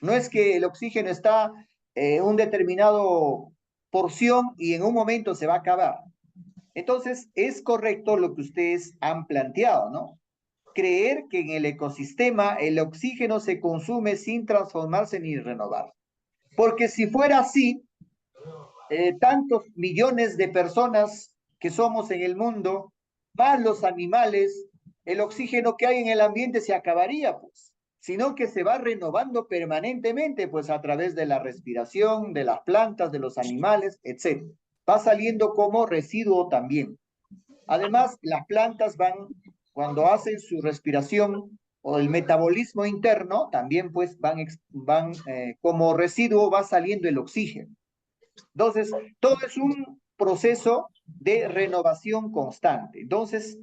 No es que el oxígeno está en un determinado porción y en un momento se va a acabar. Entonces, es correcto lo que ustedes han planteado, ¿no? Creer que en el ecosistema el oxígeno se consume sin transformarse ni renovar. Porque si fuera así, tantos millones de personas que somos en el mundo, más los animales, el oxígeno que hay en el ambiente se acabaría, pues, sino que se va renovando permanentemente, pues, a través de la respiración, de las plantas, de los animales, etc. Va saliendo como residuo también. Además, las plantas cuando hacen su respiración o el metabolismo interno, también pues van como residuo va saliendo el oxígeno. Entonces, todo es un proceso de renovación constante. Entonces,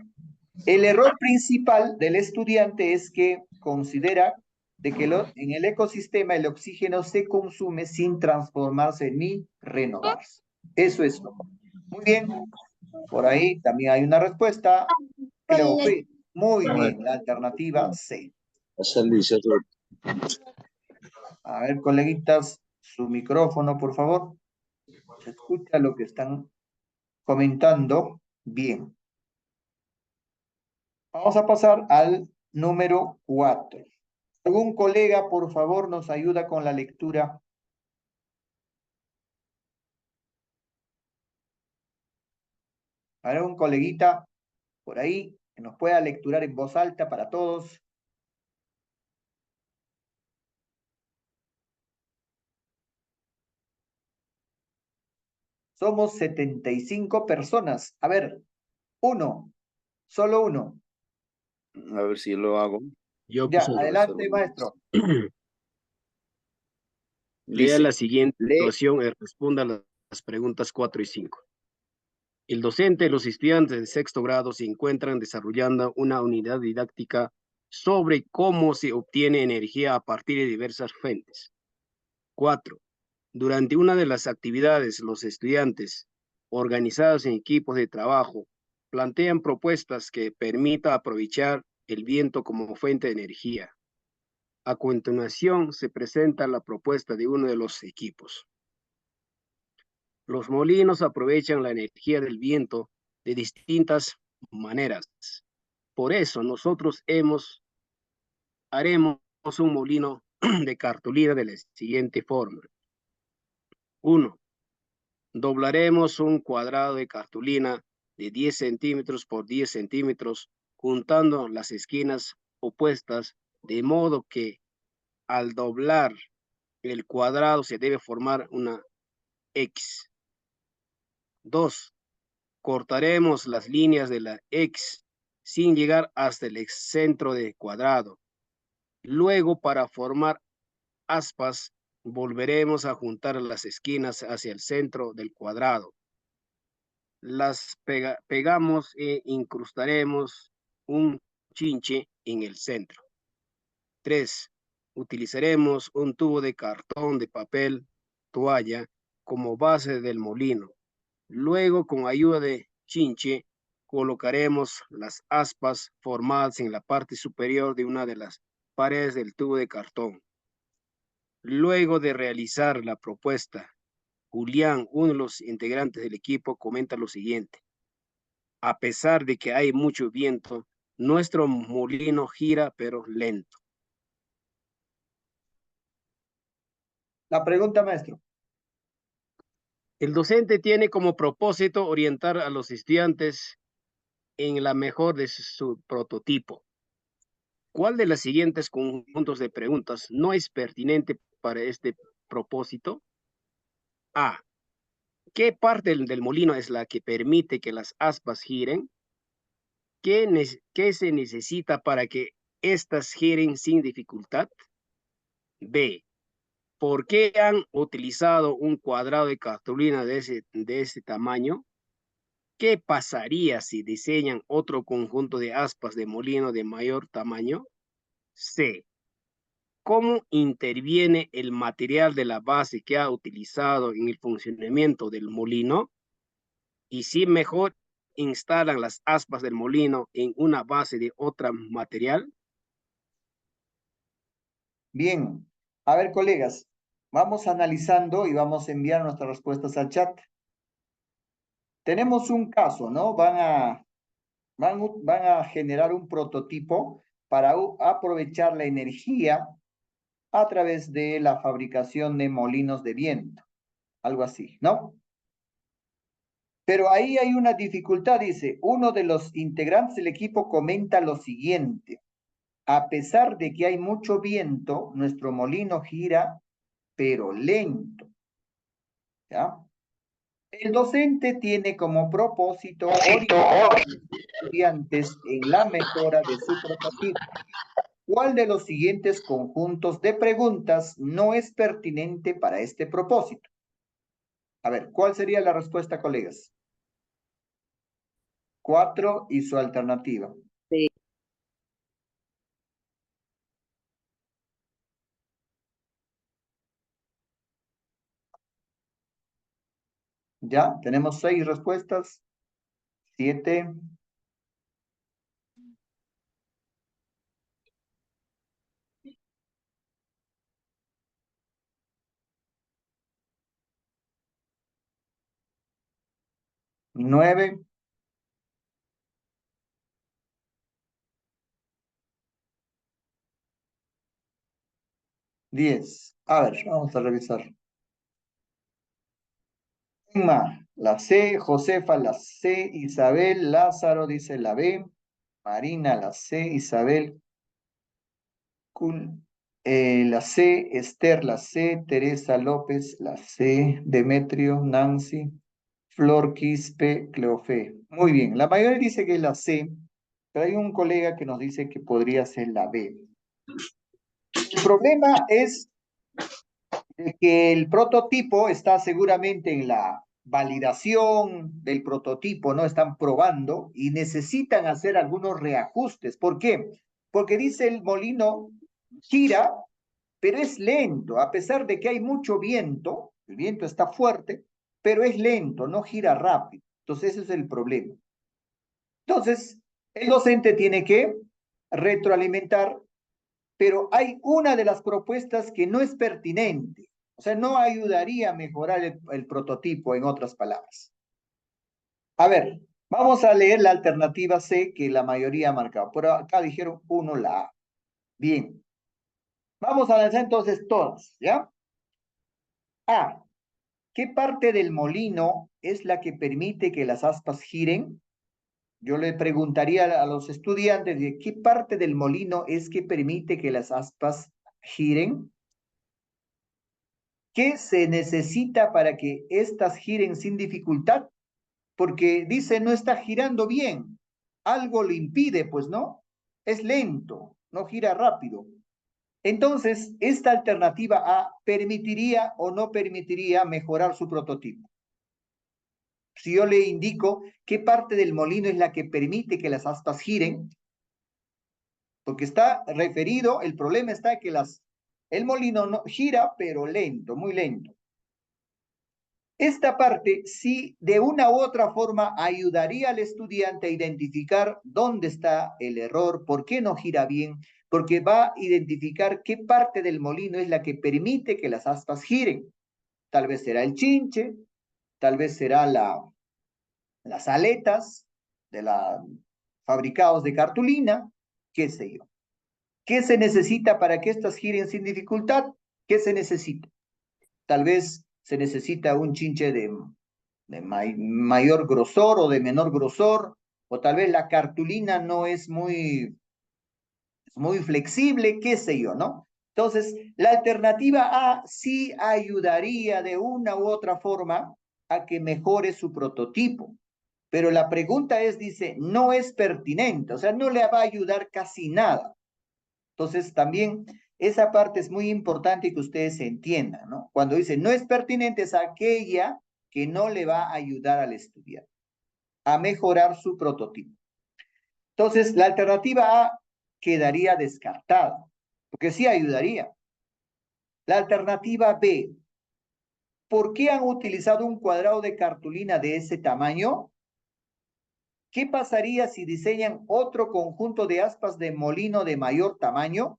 el error principal del estudiante es que considera de que en el ecosistema el oxígeno se consume sin transformarse ni renovarse. Eso es todo. Muy bien, por ahí también hay una respuesta. Creo que muy bien, la alternativa C. A ver, coleguitas, su micrófono, por favor. Se escucha lo que están comentando. Bien. Vamos a pasar al número 4. ¿Algún colega, por favor, nos ayuda con la lectura? ¿Algún coleguita por ahí que nos pueda lecturar en voz alta para todos? Somos 75 personas. A ver, uno, solo uno. A ver si lo hago. Yo, Ya, profesor. adelante, maestro. Lea Dice, la siguiente lee. situación y responda las preguntas 4 y 5. El docente y los estudiantes de sexto grado se encuentran desarrollando una unidad didáctica sobre cómo se obtiene energía a partir de diversas fuentes. 4. Durante una de las actividades, los estudiantes, organizados en equipos de trabajo, plantean propuestas que permitan aprovechar el viento como fuente de energía. A continuación, se presenta la propuesta de uno de los equipos. Los molinos aprovechan la energía del viento de distintas maneras. Por eso, nosotros haremos un molino de cartulina de la siguiente forma. 1. Doblaremos un cuadrado de cartulina de 10 centímetros por 10 centímetros, juntando las esquinas opuestas, de modo que al doblar el cuadrado se debe formar una X. 2. Cortaremos las líneas de la X sin llegar hasta el centro del cuadrado. Luego, para formar aspas, volveremos a juntar las esquinas hacia el centro del cuadrado. Las pegamos e incrustaremos un chinche en el centro. 3. Utilizaremos un tubo de cartón de papel toalla como base del molino. Luego, con ayuda de chinche, colocaremos las aspas formadas en la parte superior de una de las paredes del tubo de cartón. Luego de realizar la propuesta, Julián, uno de los integrantes del equipo, comenta lo siguiente. A pesar de que hay mucho viento, nuestro molino gira pero lento. La pregunta, maestro. El docente tiene como propósito orientar a los estudiantes en la mejor de su prototipo. ¿Cuál de los siguientes conjuntos de preguntas no es pertinente para este propósito? A. ¿Qué parte del molino es la que permite que las aspas giren? ¿Qué se necesita para que éstas giren sin dificultad? B. ¿Por qué han utilizado un cuadrado de cartulina de ese tamaño? ¿Qué pasaría si diseñan otro conjunto de aspas de molino de mayor tamaño? C. ¿Cómo interviene el material de la base que ha utilizado en el funcionamiento del molino? Y si mejor instalan las aspas del molino en una base de otro material. Bien. A ver, colegas, vamos analizando y vamos a enviar nuestras respuestas al chat. Tenemos un caso, ¿no? Van a generar un prototipo para aprovechar la energía a través de la fabricación de molinos de viento, algo así, ¿no? Pero ahí hay una dificultad, dice, uno de los integrantes del equipo comenta lo siguiente: a pesar de que hay mucho viento, nuestro molino gira, pero lento, ¿ya? El docente tiene como propósito orientar a los estudiantes en la mejora de su prototipo. ¿Cuál de los siguientes conjuntos de preguntas no es pertinente para este propósito? A ver, ¿cuál sería la respuesta, colegas? 4 y su alternativa. Sí. Ya, tenemos 6 respuestas. 7. 9. 10. A ver, vamos a revisar. Emma, la C, Josefa, la C, Isabel, Lázaro dice la B, Marina, la C, Isabel, la C, Esther, la C, Teresa López, la C, Demetrio, Nancy, Flor Quispe, Cleofé. Muy bien, la mayoría dice que es la C, pero hay un colega que nos dice que podría ser la B. El problema es que el prototipo está seguramente en la validación del prototipo, ¿no? Están probando y necesitan hacer algunos reajustes. ¿Por qué? Porque dice el molino gira, pero es lento, a pesar de que hay mucho viento, el viento está fuerte, pero es lento, no gira rápido. Entonces ese es el problema. Entonces, el docente tiene que retroalimentar, pero hay una de las propuestas que no es pertinente, o sea, no ayudaría a mejorar el prototipo, en otras palabras. A ver, vamos a leer la alternativa C que la mayoría ha marcado. Por acá dijeron 1 la A. Bien. Vamos a analizar entonces todas, ¿ya? A. ¿Qué parte del molino es la que permite que las aspas giren? Yo le preguntaría a los estudiantes de qué parte del molino es que permite que las aspas giren. ¿Qué se necesita para que éstas giren sin dificultad? Porque dice no está girando bien. Algo le impide, pues no. Es lento, no gira rápido. Entonces, esta alternativa A permitiría o no permitiría mejorar su prototipo. Si yo le indico qué parte del molino es la que permite que las aspas giren, porque está referido, el problema está que el molino no gira, pero lento, muy lento. Esta parte sí, de una u otra forma, ayudaría al estudiante a identificar dónde está el error, por qué no gira bien, porque va a identificar qué parte del molino es la que permite que las aspas giren. Tal vez será el chinche, tal vez será las aletas fabricados de cartulina, qué sé yo. ¿Qué se necesita para que estas giren sin dificultad? ¿Qué se necesita? Tal vez se necesita un chinche de mayor grosor o de menor grosor, o tal vez la cartulina no es muy flexible, qué sé yo, ¿no? Entonces, la alternativa A sí ayudaría de una u otra forma a que mejore su prototipo. Pero la pregunta es, dice, no es pertinente, o sea, no le va a ayudar casi nada. Entonces, también esa parte es muy importante que ustedes entiendan, ¿no? Cuando dice no es pertinente, es aquella que no le va a ayudar al estudiante a mejorar su prototipo. Entonces, la alternativa A quedaría descartada, porque sí ayudaría. La alternativa B, ¿por qué han utilizado un cuadrado de cartulina de ese tamaño? ¿Qué pasaría si diseñan otro conjunto de aspas de molino de mayor tamaño?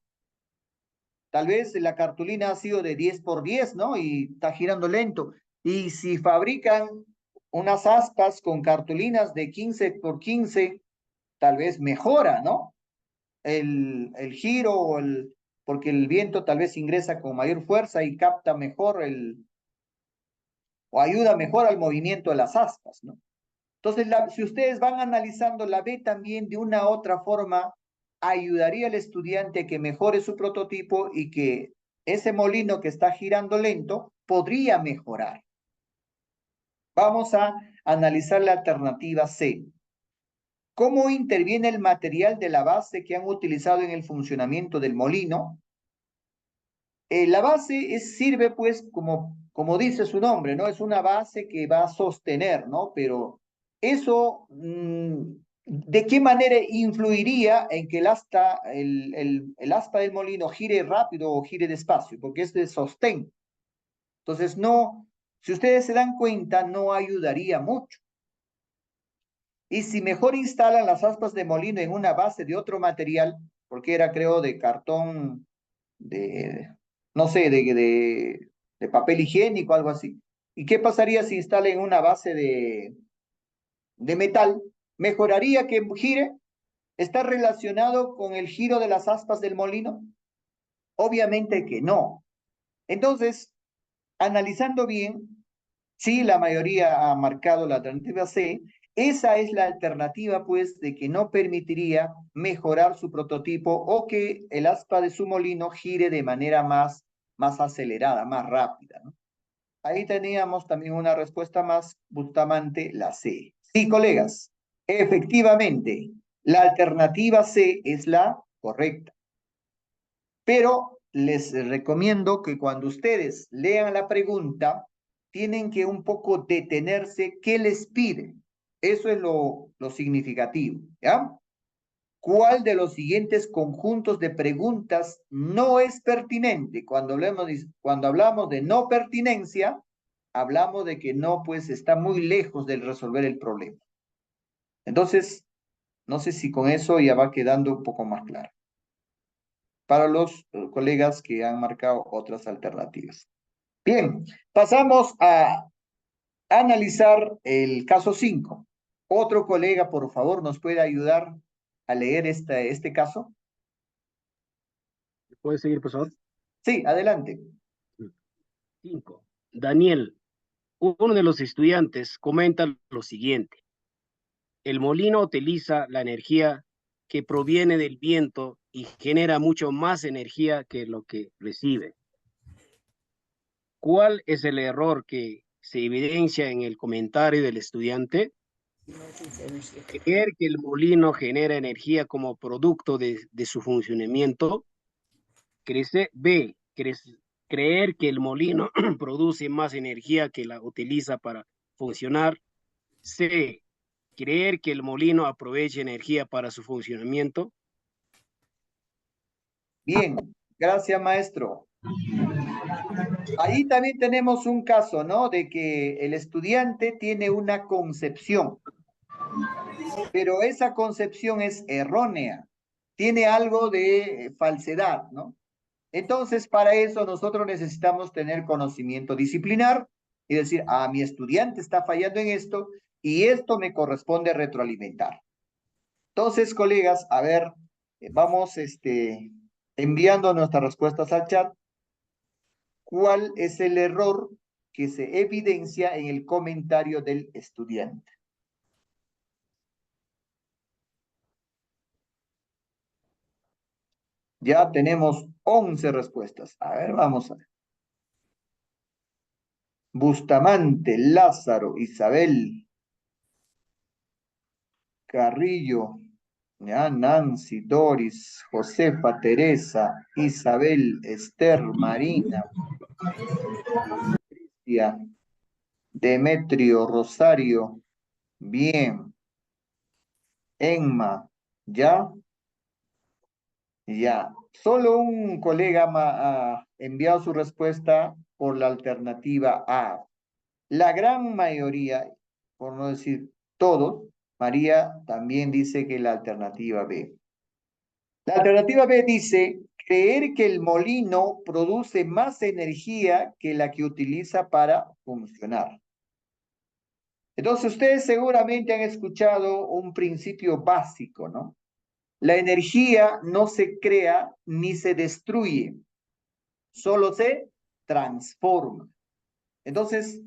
Tal vez la cartulina ha sido de 10 por 10, ¿no? Y está girando lento. Y si fabrican unas aspas con cartulinas de 15 por 15, tal vez mejora, ¿no? El giro porque el viento tal vez ingresa con mayor fuerza y capta mejor o ayuda mejor al movimiento de las aspas, ¿no? Entonces, si ustedes van analizando la B también de una u otra forma, ayudaría al estudiante a que mejore su prototipo y que ese molino que está girando lento podría mejorar. Vamos a analizar la alternativa C. ¿Cómo interviene el material de la base que han utilizado en el funcionamiento del molino? La base sirve pues como dice su nombre, ¿no? Es una base que va a sostener, ¿no? Pero eso, ¿de qué manera influiría en que el aspa del molino gire rápido o gire despacio? Porque es de sostén. Entonces, no, si ustedes se dan cuenta, no ayudaría mucho. Y si mejor instalan las aspas de molino en una base de otro material, porque era, creo, de cartón, no sé, de papel higiénico, algo así. ¿Y qué pasaría si instalen una base de metal? ¿Mejoraría que gire? ¿Está relacionado con el giro de las aspas del molino? Obviamente que no. Entonces, analizando bien, sí, la mayoría ha marcado la alternativa C. Esa es la alternativa, pues, de que no permitiría mejorar su prototipo o que el aspa de su molino gire de manera más acelerada, más rápida, ¿no? Ahí teníamos también una respuesta más, Bustamante, la C. Sí, colegas, efectivamente, la alternativa C es la correcta. Pero les recomiendo que cuando ustedes lean la pregunta, tienen que un poco detenerse qué les pide. Eso es lo significativo, ¿ya? ¿Cuál de los siguientes conjuntos de preguntas no es pertinente? Cuando hablamos de no pertinencia, hablamos de que no, pues está muy lejos de resolver el problema. Entonces, no sé si con eso ya va quedando un poco más claro. Para los colegas que han marcado otras alternativas. Bien, pasamos a analizar el caso 5. Otro colega, por favor, ¿nos puede ayudar a leer este caso? ¿Puede seguir, profesor? Sí, adelante. 5. Daniel, uno de los estudiantes, comenta lo siguiente. El molino utiliza la energía que proviene del viento y genera mucho más energía que lo que recibe. ¿Cuál es el error que se evidencia en el comentario del estudiante? Creer que el molino genera energía como producto de su funcionamiento. Creer que el molino produce más energía que la utiliza para funcionar. C. Creer que el molino aprovecha energía para su funcionamiento. Bien, gracias, maestro. Ahí también tenemos un caso, ¿no? De que el estudiante tiene una concepción, pero esa concepción es errónea, tiene algo de falsedad, ¿no? Entonces, para eso nosotros necesitamos tener conocimiento disciplinar y decir, mi estudiante está fallando en esto y esto me corresponde retroalimentar. Entonces, colegas, a ver, vamos enviando nuestras respuestas al chat. ¿Cuál es el error que se evidencia en el comentario del estudiante? Ya tenemos 11 respuestas. A ver, vamos a ver. Bustamante, Lázaro, Isabel, Carrillo, ya, Nancy, Doris, Josefa, Teresa, Isabel, Esther, Marina, Cristian, Demetrio, Rosario, bien, Emma, ¿ya? Ya, solo un colega ha enviado su respuesta por la alternativa A. La gran mayoría, por no decir todos, María también dice que la alternativa B. La alternativa B dice, creer que el molino produce más energía que la que utiliza para funcionar. Entonces, ustedes seguramente han escuchado un principio básico, ¿no? La energía no se crea ni se destruye, solo se transforma. Entonces,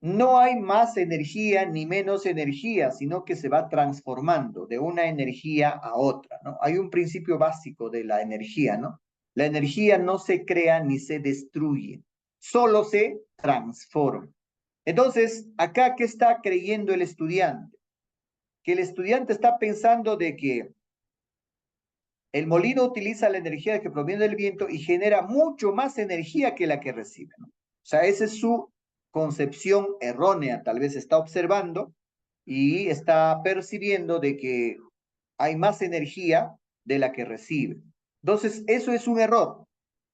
no hay más energía ni menos energía, sino que se va transformando de una energía a otra, ¿no? Hay un principio básico de la energía, ¿no? La energía no se crea ni se destruye, solo se transforma. Entonces, acá, ¿qué está creyendo el estudiante? Que el estudiante está pensando de que el molino utiliza la energía que proviene del viento y genera mucho más energía que la que recibe, ¿no? O sea, esa es su concepción errónea. Tal vez está observando y está percibiendo de que hay más energía de la que recibe. Entonces, eso es un error.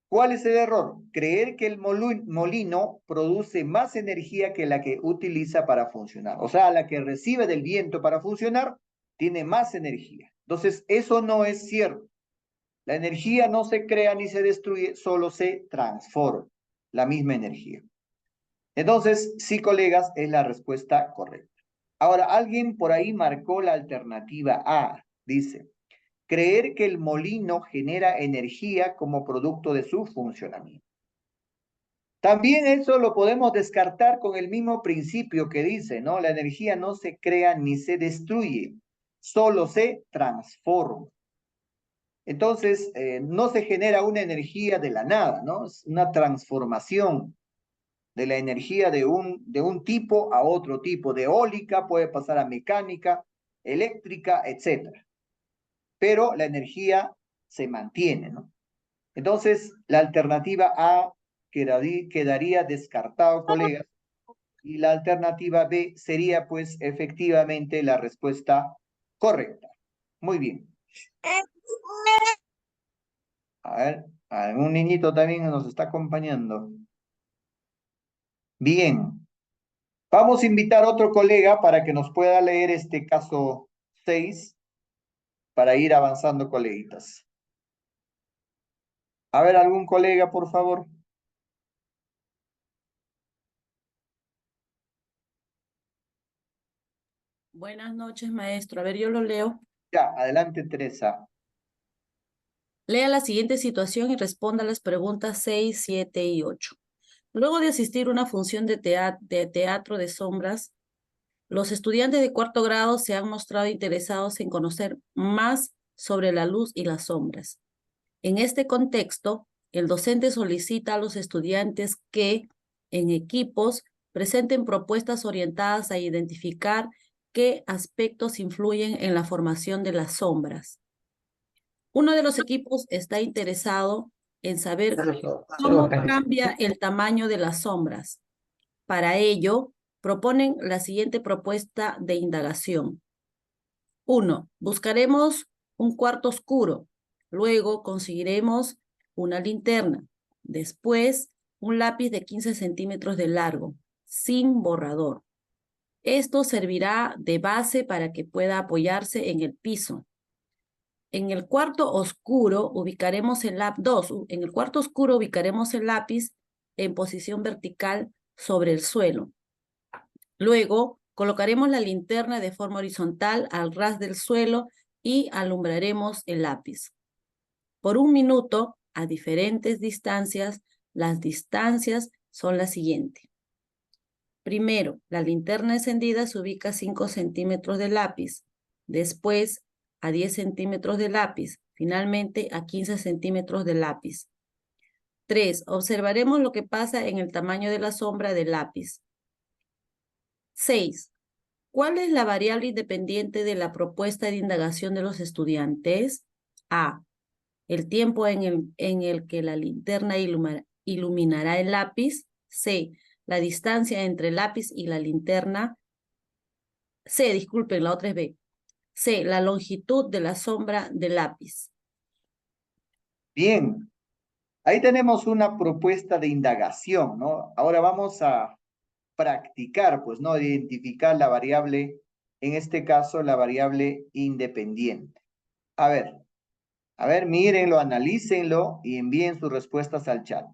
¿Cuál es el error? Creer que el molino produce más energía que la que utiliza para funcionar. O sea, la que recibe del viento para funcionar tiene más energía. Entonces, eso no es cierto. La energía no se crea ni se destruye, solo se transforma, la misma energía. Entonces, sí, colegas, es la respuesta correcta. Ahora, alguien por ahí marcó la alternativa A. Dice, creer que el molino genera energía como producto de su funcionamiento. También eso lo podemos descartar con el mismo principio que dice, ¿no? La energía no se crea ni se destruye, solo se transforma. Entonces, no se genera una energía de la nada, ¿no? Es una transformación de la energía de un tipo a otro tipo. De eólica puede pasar a mecánica, eléctrica, etc. Pero la energía se mantiene, ¿no? Entonces, la alternativa A quedaría descartado, colegas, y la alternativa B sería, pues, efectivamente la respuesta correcta. Muy bien. A ver, algún niñito también nos está acompañando. Bien. Vamos a invitar a otro colega para que nos pueda leer este caso 6 para ir avanzando, coleguitas. A ver, algún colega, por favor. Buenas noches, maestro. A ver, yo lo leo. Ya, adelante, Teresa. Lea la siguiente situación y responda a las preguntas 6, 7 y 8. Luego de asistir a una función de teatro de sombras, los estudiantes de cuarto grado se han mostrado interesados en conocer más sobre la luz y las sombras. En este contexto, el docente solicita a los estudiantes que, en equipos, presenten propuestas orientadas a identificar qué aspectos influyen en la formación de las sombras. Uno de los equipos está interesado en saber cómo cambia el tamaño de las sombras. Para ello, proponen la siguiente propuesta de indagación. 1. Buscaremos un cuarto oscuro. Luego conseguiremos una linterna. Después, un lápiz de 15 centímetros de largo, sin borrador. Esto servirá de base para que pueda apoyarse en el piso. En el cuarto oscuro ubicaremos el lápiz, en el cuarto oscuro ubicaremos el lápiz en posición vertical sobre el suelo. Luego, colocaremos la linterna de forma horizontal al ras del suelo y alumbraremos el lápiz. Por 1 minuto, a diferentes distancias, las distancias son las siguientes. Primero, la linterna encendida se ubica a 5 centímetros del lápiz. Después, a 10 centímetros del lápiz. Finalmente, a 15 centímetros del lápiz. 3. Observaremos lo que pasa en el tamaño de la sombra del lápiz. 6. ¿Cuál es la variable independiente de la propuesta de indagación de los estudiantes? A. El tiempo en el que la linterna iluminará el lápiz. C. La distancia entre el lápiz y la linterna. C. Disculpen, la otra es B. C. La longitud de la sombra del lápiz. Bien. Ahí tenemos una propuesta de indagación, ¿no? Ahora vamos a practicar, pues, ¿no? Identificar la variable, en este caso, la variable independiente. A ver, mírenlo, analícenlo y envíen sus respuestas al chat.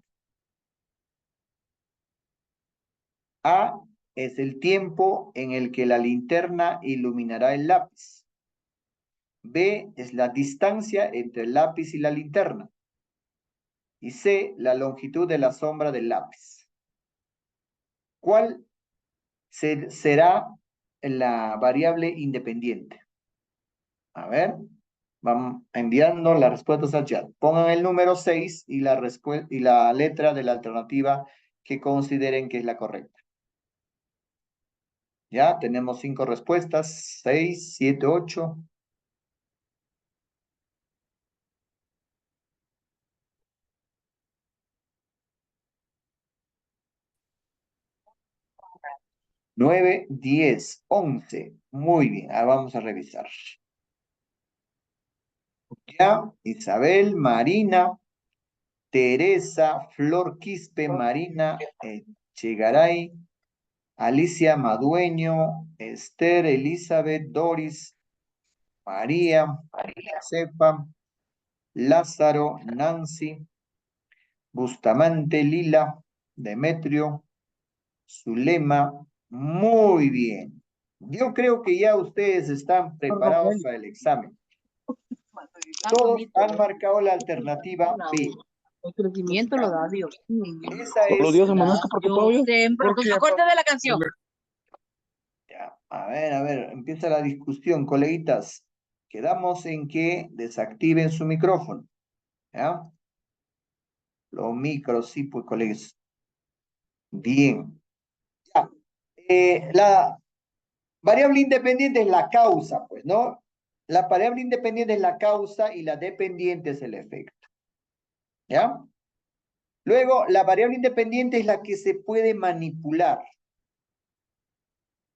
A es el tiempo en el que la linterna iluminará el lápiz. B es la distancia entre el lápiz y la linterna. Y C, la longitud de la sombra del lápiz. ¿Cuál será la variable independiente? A ver, vamos enviando las respuestas al chat. Pongan el número 6 y la letra de la alternativa que consideren que es la correcta. Ya, tenemos 5 respuestas, 6, 7, 8. Nueve, 10, 11. Muy bien, ahora vamos a revisar. Ya, Isabel, Marina, Teresa, Flor Quispe, Marina, Chegaray, Alicia Madueño, Esther, Elizabeth, Doris, María, Josefa, Lázaro, Nancy, Bustamante, Lila, Demetrio, Zulema. Muy bien. Yo creo que ya ustedes están preparados para el examen. Todos han marcado la alternativa B. El crecimiento lo da Dios. Esa es Dios amanezca por tu pollo. Porque se acuerda de la canción. Ya, a ver, empieza la discusión, coleguitas. Quedamos en que desactiven su micrófono. ¿Ya? Los micros, sí, pues, colegas. Bien. Ya. La variable independiente es la causa, pues, ¿no? La variable independiente es la causa y la dependiente es el efecto. ¿Ya? Luego, la variable independiente es la que se puede manipular.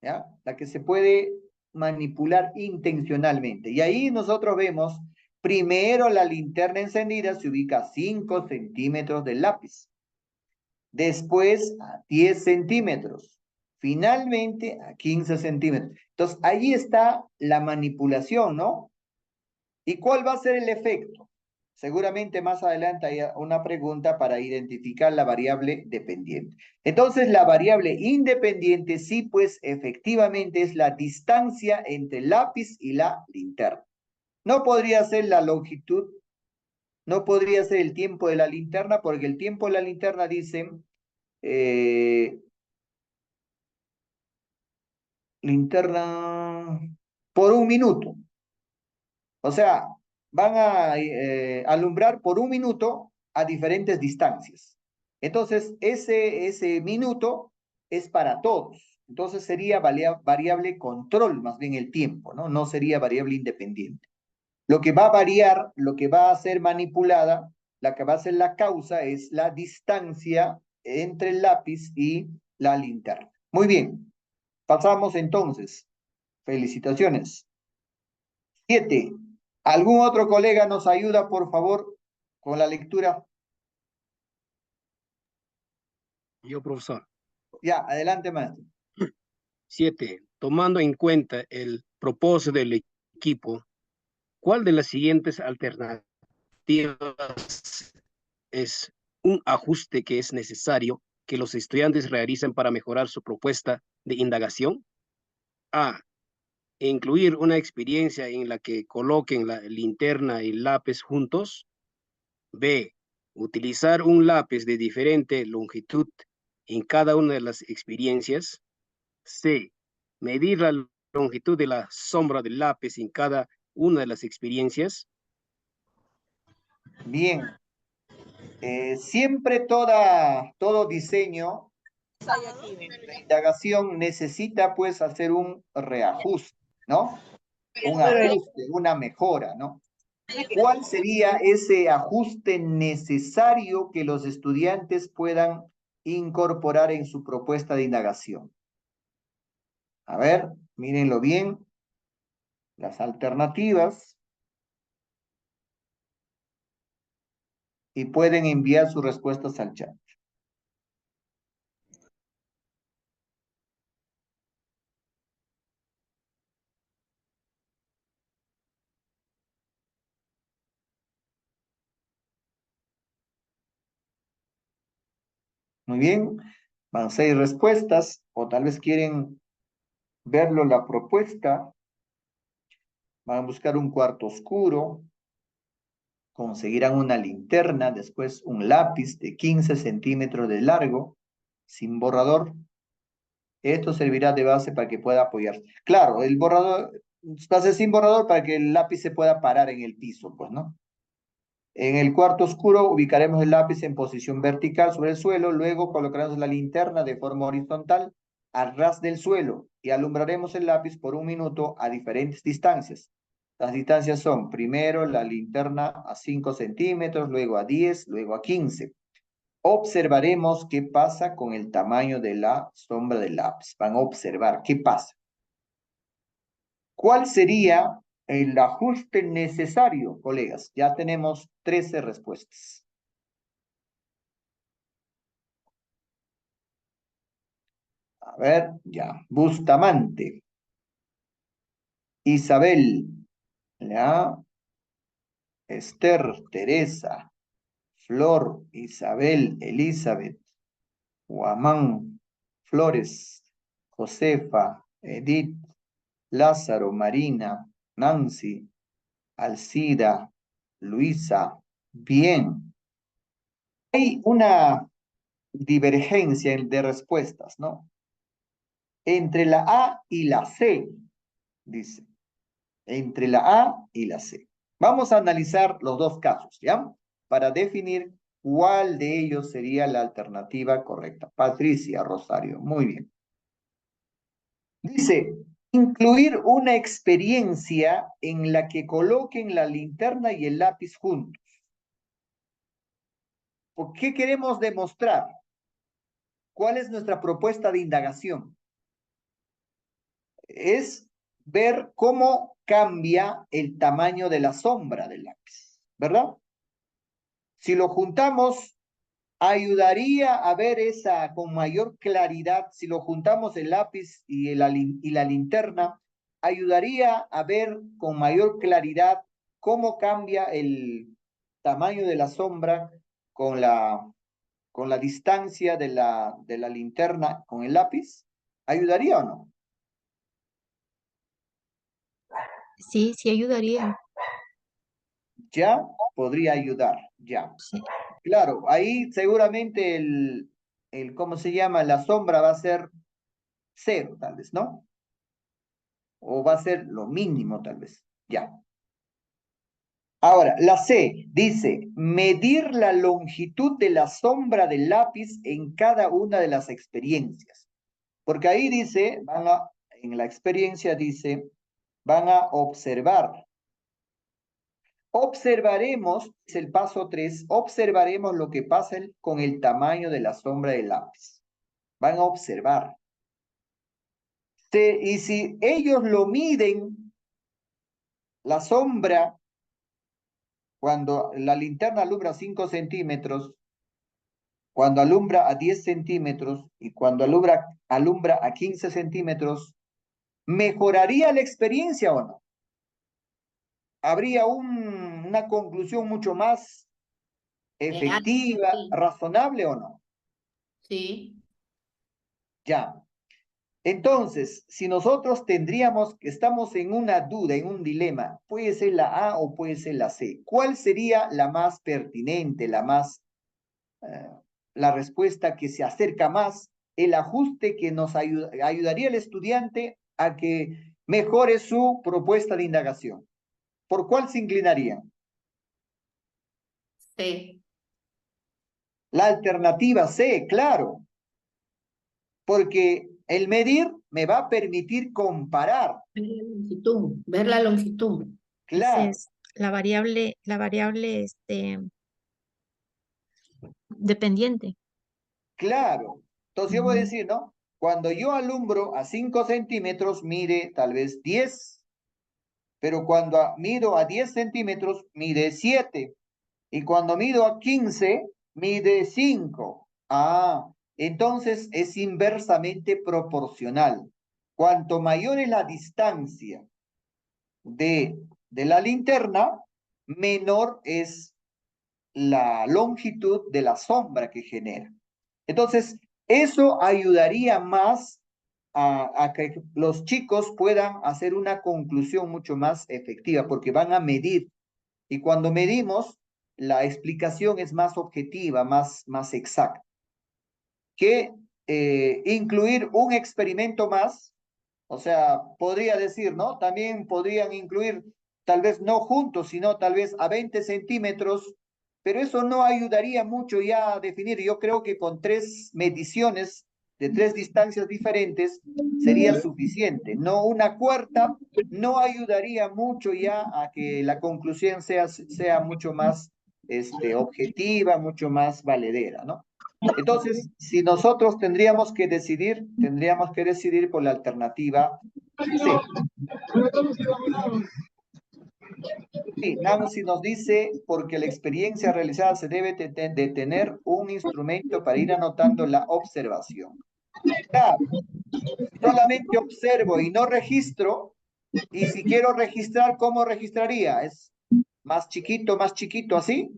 ¿Ya? La que se puede manipular intencionalmente. Y ahí nosotros vemos, primero la linterna encendida se ubica a 5 centímetros del lápiz. Después a 10 centímetros. Finalmente a 15 centímetros. Entonces, ahí está la manipulación, ¿no? ¿Y cuál va a ser el efecto? Seguramente más adelante hay una pregunta para identificar la variable dependiente. Entonces, la variable independiente sí, pues, efectivamente es la distancia entre el lápiz y la linterna. No podría ser la longitud, no podría ser el tiempo de la linterna, porque el tiempo de la linterna dice linterna por 1 minuto. O sea, van a alumbrar por 1 minuto a diferentes distancias. Entonces, ese minuto es para todos. Entonces sería variable control, más bien el tiempo, ¿no? No sería variable independiente. Lo que va a variar, lo que va a ser manipulada, la que va a ser la causa es la distancia entre el lápiz y la linterna. Muy bien, pasamos entonces. Felicitaciones. 7. ¿Algún otro colega nos ayuda, por favor, con la lectura? Yo, profesor. Ya, adelante, maestro. 7. Tomando en cuenta el propósito del equipo, ¿cuál de las siguientes alternativas es un ajuste que es necesario que los estudiantes realicen para mejorar su propuesta de indagación? A. Incluir una experiencia en la que coloquen la linterna y el lápiz juntos. B. Utilizar un lápiz de diferente longitud en cada una de las experiencias. C. Medir la longitud de la sombra del lápiz en cada una de las experiencias. Bien. Siempre todo diseño de indagación necesita, pues, hacer un reajuste, ¿no? Un ajuste, una mejora, ¿no? ¿Cuál sería ese ajuste necesario que los estudiantes puedan incorporar en su propuesta de indagación? A ver, mírenlo bien. Las alternativas. Y pueden enviar sus respuestas al chat. Muy bien, van 6 respuestas, o tal vez quieren verlo la propuesta. Van a buscar un cuarto oscuro, conseguirán una linterna, después un lápiz de 15 centímetros de largo, sin borrador. Esto servirá de base para que pueda apoyarse. Claro, el borrador va a ser sin borrador para que el lápiz se pueda parar en el piso, pues, ¿no? En el cuarto oscuro ubicaremos el lápiz en posición vertical sobre el suelo, luego colocaremos la linterna de forma horizontal a ras del suelo y alumbraremos el lápiz por 1 minuto a diferentes distancias. Las distancias son primero la linterna a 5 centímetros, luego a 10, luego a 15. Observaremos qué pasa con el tamaño de la sombra del lápiz. Van a observar qué pasa. ¿Cuál sería el ajuste necesario, colegas? Ya tenemos 13 respuestas. A ver, ya. Bustamante. Isabel. Ya. Esther, Teresa. Flor, Isabel, Elizabeth. Guamán, Flores. Josefa, Edith. Lázaro, Marina. Nancy. Alcida. Luisa. Bien. Hay una divergencia de respuestas, ¿no? Entre la A y la C, dice. Entre la A y la C. Vamos a analizar los dos casos, ¿ya? Para definir cuál de ellos sería la alternativa correcta. Patricia Rosario, muy bien. Dice, incluir una experiencia en la que coloquen la linterna y el lápiz juntos. ¿Por qué queremos demostrar? ¿Cuál es nuestra propuesta de indagación? Es ver cómo cambia el tamaño de la sombra del lápiz, ¿verdad? Si lo juntamos, ayudaría a ver esa con mayor claridad. Si lo juntamos el lápiz y la linterna, ayudaría a ver con mayor claridad cómo cambia el tamaño de la sombra con la distancia de la linterna con el lápiz. ¿Ayudaría o no? Sí, sí ayudaría. Ya podría ayudar, ya. Sí. Claro, ahí seguramente ¿cómo se llama? La sombra va a ser 0, tal vez, ¿no? O va a ser lo mínimo, tal vez. Ya. Ahora, la C dice, medir la longitud de la sombra del lápiz en cada una de las experiencias. Porque ahí dice, en la experiencia dice, van a observar. Observaremos, es el paso 3, observaremos lo que pasa con el tamaño de la sombra del lápiz. Van a observar. Y si ellos lo miden, la sombra, cuando la linterna alumbra 5 centímetros, cuando alumbra a 10 centímetros y cuando alumbra a 15 centímetros, ¿mejoraría la experiencia o no? ¿Habría una conclusión mucho más efectiva, razonable o no? Sí. Ya. Entonces, si nosotros estamos en una duda, en un dilema, puede ser la A o puede ser la C, ¿cuál sería la más pertinente, la respuesta que se acerca más, el ajuste que nos ayudaría al estudiante a que mejore su propuesta de indagación? ¿Por cuál se inclinarían? Sí. La alternativa C, claro, porque el medir me va a permitir comparar. Ver la longitud. Claro. Es la variable dependiente. Claro. Entonces yo voy a decir, ¿no? Cuando yo alumbro a 5 centímetros, mide tal vez 10, pero cuando mido a 10 centímetros, mide 7, y cuando mido a 15, mide 5. Ah, entonces es inversamente proporcional. Cuanto mayor es la distancia de la linterna, menor es la longitud de la sombra que genera. Entonces, eso ayudaría más a que los chicos puedan hacer una conclusión mucho más efectiva, porque van a medir. Y cuando medimos, la explicación es más objetiva, más exacta. Que incluir un experimento más, o sea, podría decir, ¿no? También podrían incluir, tal vez no juntos, sino tal vez a 20 centímetros, pero eso no ayudaría mucho ya a definir. Yo creo que con 3 mediciones de 3 distancias diferentes sería suficiente. No una cuarta, no ayudaría mucho ya a que la conclusión sea mucho más objetiva, mucho más valedera, ¿no? Entonces, si nosotros tendríamos que decidir por la alternativa C. Sí, Nancy nos dice, porque la experiencia realizada se debe de tener un instrumento para ir anotando la observación. Claro, solamente observo y no registro, y si quiero registrar, ¿cómo registraría? ¿Es más chiquito, así?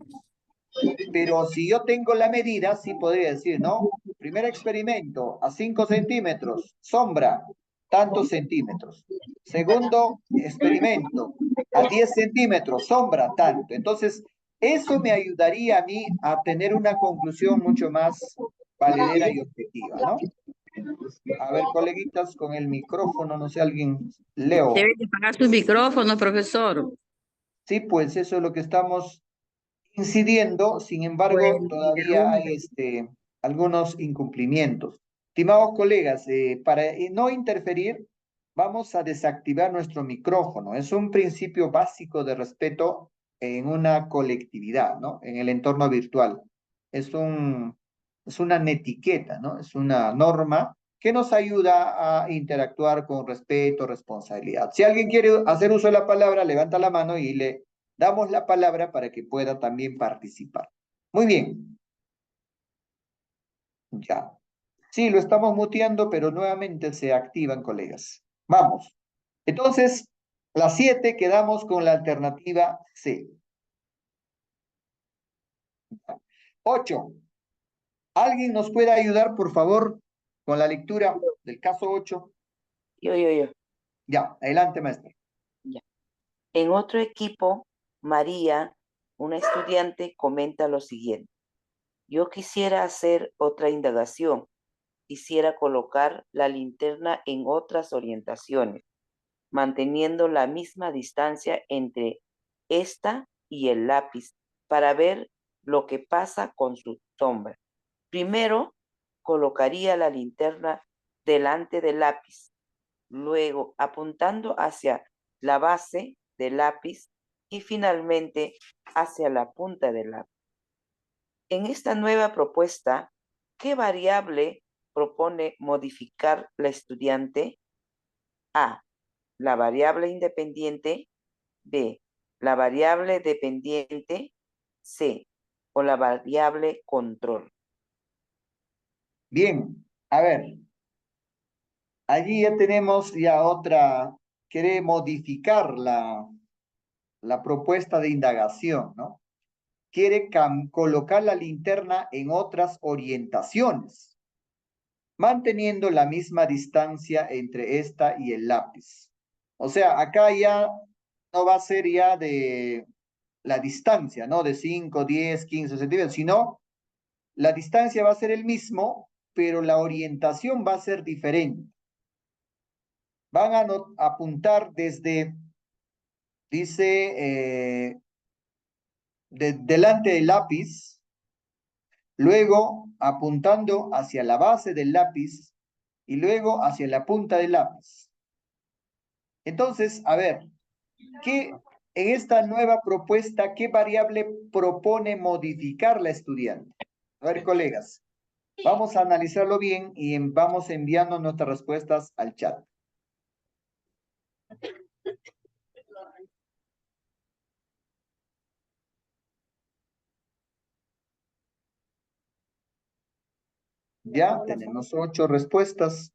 Pero si yo tengo la medida, sí podría decir, ¿no? Primer experimento, a 5 centímetros, sombra, tantos centímetros. Segundo experimento, a 10 centímetros, sombra, tanto. Entonces, eso me ayudaría a mí a tener una conclusión mucho más valedera y objetiva, ¿no? A ver, coleguitas, con el micrófono, no sé, alguien, Leo. Debe de apagar su micrófono, profesor. Sí, pues eso es lo que estamos incidiendo, sin embargo, todavía hay algunos incumplimientos. Estimados colegas, para no interferir, vamos a desactivar nuestro micrófono. Es un principio básico de respeto en una colectividad, ¿no? En el entorno virtual. es una netiqueta, ¿no? Es una norma que nos ayuda a interactuar con respeto, responsabilidad. Si alguien quiere hacer uso de la palabra, levanta la mano y le damos la palabra para que pueda también participar. Muy bien. Ya. Sí, lo estamos muteando, pero nuevamente se activan, colegas. Vamos. Entonces, las 7 quedamos con la alternativa C. 8. ¿Alguien nos puede ayudar, por favor, con la lectura del caso 8? Yo. Ya, adelante, maestra. Ya. En otro equipo, María, una estudiante, comenta lo siguiente. Yo quisiera hacer otra indagación. Quisiera colocar la linterna en otras orientaciones, manteniendo la misma distancia entre esta y el lápiz para ver lo que pasa con su sombra. Primero, colocaría la linterna delante del lápiz, luego apuntando hacia la base del lápiz y finalmente hacia la punta del lápiz. En esta nueva propuesta, ¿qué variable propone modificar la estudiante? A, la variable independiente. B, la variable dependiente. C, o la variable control. Bien, a ver. Allí ya tenemos otra, quiere modificar la propuesta de indagación, ¿no? Quiere colocar la linterna en otras orientaciones, manteniendo la misma distancia entre esta y el lápiz. O sea, acá ya no va a ser ya de la distancia, ¿no? De 5, 10, 15 centímetros, sino la distancia va a ser el mismo, pero la orientación va a ser diferente. Van a apuntar desde, dice, delante del lápiz, luego apuntando hacia la base del lápiz y luego hacia la punta del lápiz. Entonces, a ver, en esta nueva propuesta, ¿qué variable propone modificar la estudiante? A ver, colegas, vamos a analizarlo bien y vamos enviando nuestras respuestas al chat. Ya tenemos 8 respuestas.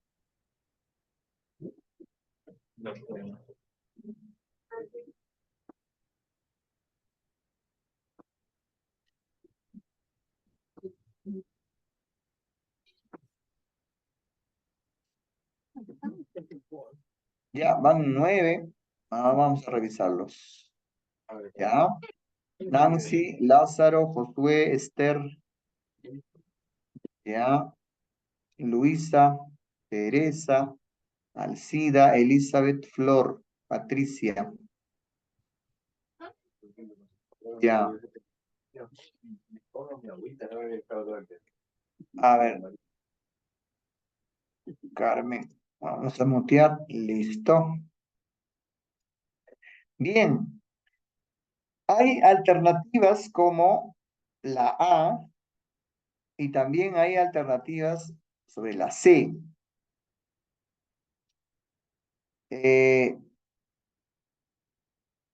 Ya, van 9. Vamos a revisarlos. Ya. Nancy, Lázaro, Josué, Esther. Ya. Luisa, Teresa, Alcida, Elizabeth, Flor, Patricia. Ya. A ver. Carmen. Vamos a mutear. Listo. Bien. Hay alternativas como la A y también hay alternativas sobre la C.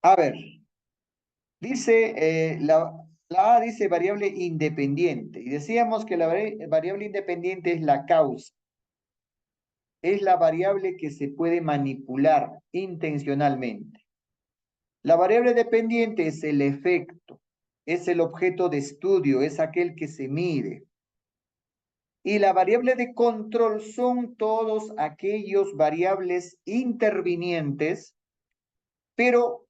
A ver, dice, la A dice variable independiente y decíamos que la variable independiente es la causa. Es la variable que se puede manipular intencionalmente. La variable dependiente es el efecto, es el objeto de estudio, es aquel que se mide. Y la variable de control son todos aquellos variables intervinientes, pero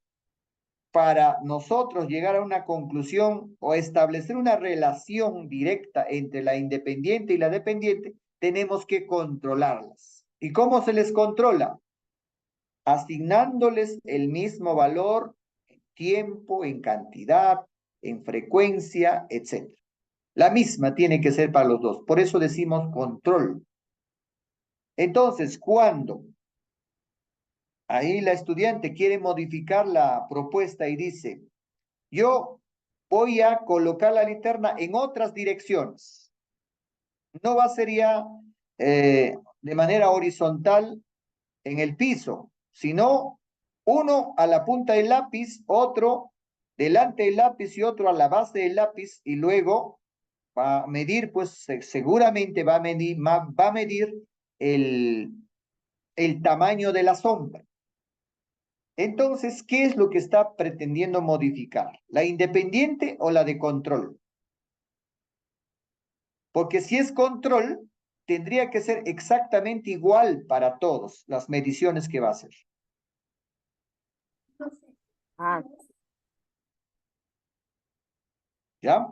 para nosotros llegar a una conclusión o establecer una relación directa entre la independiente y la dependiente, tenemos que controlarlas. ¿Y cómo se les controla? Asignándoles el mismo valor en tiempo, en cantidad, en frecuencia, etc. La misma tiene que ser para los dos. Por eso decimos control. Entonces, cuando ahí la estudiante quiere modificar la propuesta y dice, yo voy a colocar la linterna en otras direcciones. No va a ser ya de manera horizontal en el piso, sino uno a la punta del lápiz, otro delante del lápiz y otro a la base del lápiz, y luego va a medir, pues seguramente va a medir el tamaño de la sombra. Entonces, ¿qué es lo que está pretendiendo modificar? ¿La independiente o la de control? Porque si es control, tendría que ser exactamente igual para todos las mediciones que va a hacer. ¿Ya?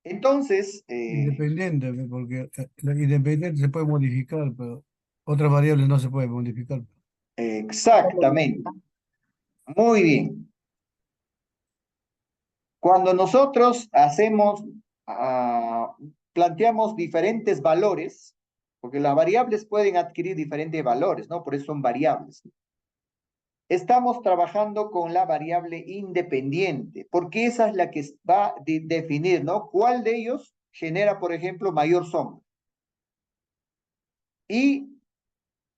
Entonces... Independiente, porque la independiente se puede modificar, pero otras variables no se pueden modificar. Exactamente. Muy bien. Cuando nosotros planteamos diferentes valores, porque las variables pueden adquirir diferentes valores, ¿no? Por eso son variables. Estamos trabajando con la variable independiente, porque esa es la que va a definir, ¿no? ¿Cuál de ellos genera, por ejemplo, mayor sombra? Y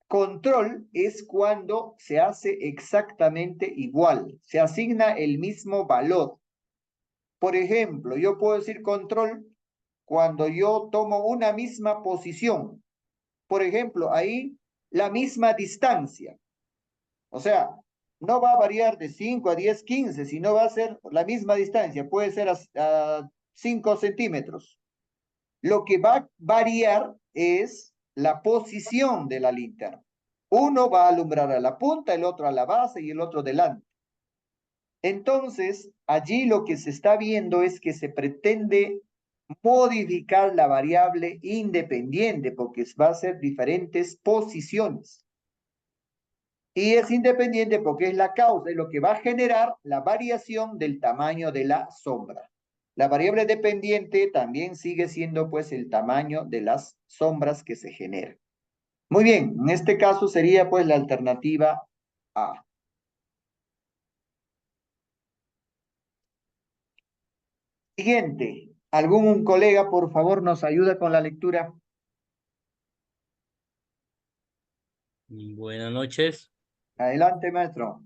control es cuando se hace exactamente igual, se asigna el mismo valor. Por ejemplo, yo puedo decir control cuando yo tomo una misma posición. Por ejemplo, ahí la misma distancia. O sea, no va a variar de 5 a 10, 15, sino va a ser la misma distancia. Puede ser a 5 centímetros. Lo que va a variar es la posición de la linterna. Uno va a alumbrar a la punta, el otro a la base y el otro delante. Entonces, allí lo que se está viendo es que se pretende modificar la variable independiente porque va a ser diferentes posiciones. Y es independiente porque es la causa, es lo que va a generar la variación del tamaño de la sombra. La variable dependiente también sigue siendo pues el tamaño de las sombras que se generan. Muy bien, en este caso sería pues la alternativa A. Siguiente, ¿algún colega por favor nos ayuda con la lectura? Buenas noches. Adelante, maestro.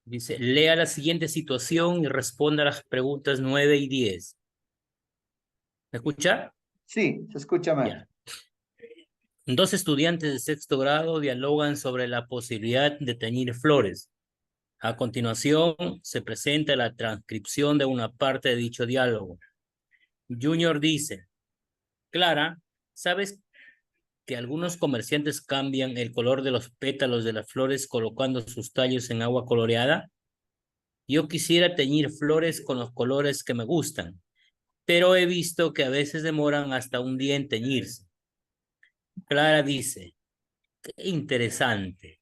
Dice, lea la siguiente situación y responda a las preguntas 9 y 10. ¿Me escucha? Sí, se escucha, maestro. Ya. Dos estudiantes de sexto grado dialogan sobre la posibilidad de teñir flores. A continuación, se presenta la transcripción de una parte de dicho diálogo. Junior dice, Clara, ¿sabes que algunos comerciantes cambian el color de los pétalos de las flores colocando sus tallos en agua coloreada? Yo quisiera teñir flores con los colores que me gustan, pero he visto que a veces demoran hasta un día en teñirse. Clara dice, qué interesante.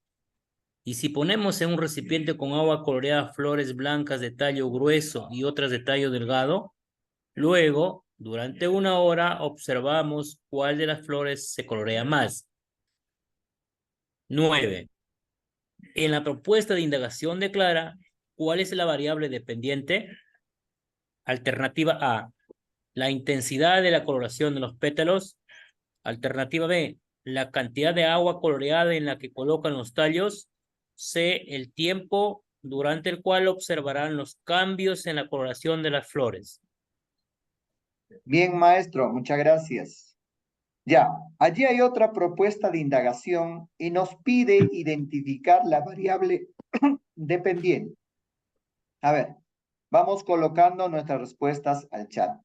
Y si ponemos en un recipiente con agua coloreada flores blancas de tallo grueso y otras de tallo delgado, luego, durante una hora, observamos cuál de las flores se colorea más. 9. En la propuesta de indagación de Clara, ¿cuál es la variable dependiente? Alternativa A, la intensidad de la coloración de los pétalos. Alternativa B, la cantidad de agua coloreada en la que colocan los tallos. C, el tiempo durante el cual observarán los cambios en la coloración de las flores. Bien, maestro, muchas gracias. Ya, allí hay otra propuesta de indagación y nos pide identificar la variable dependiente. A ver, vamos colocando nuestras respuestas al chat.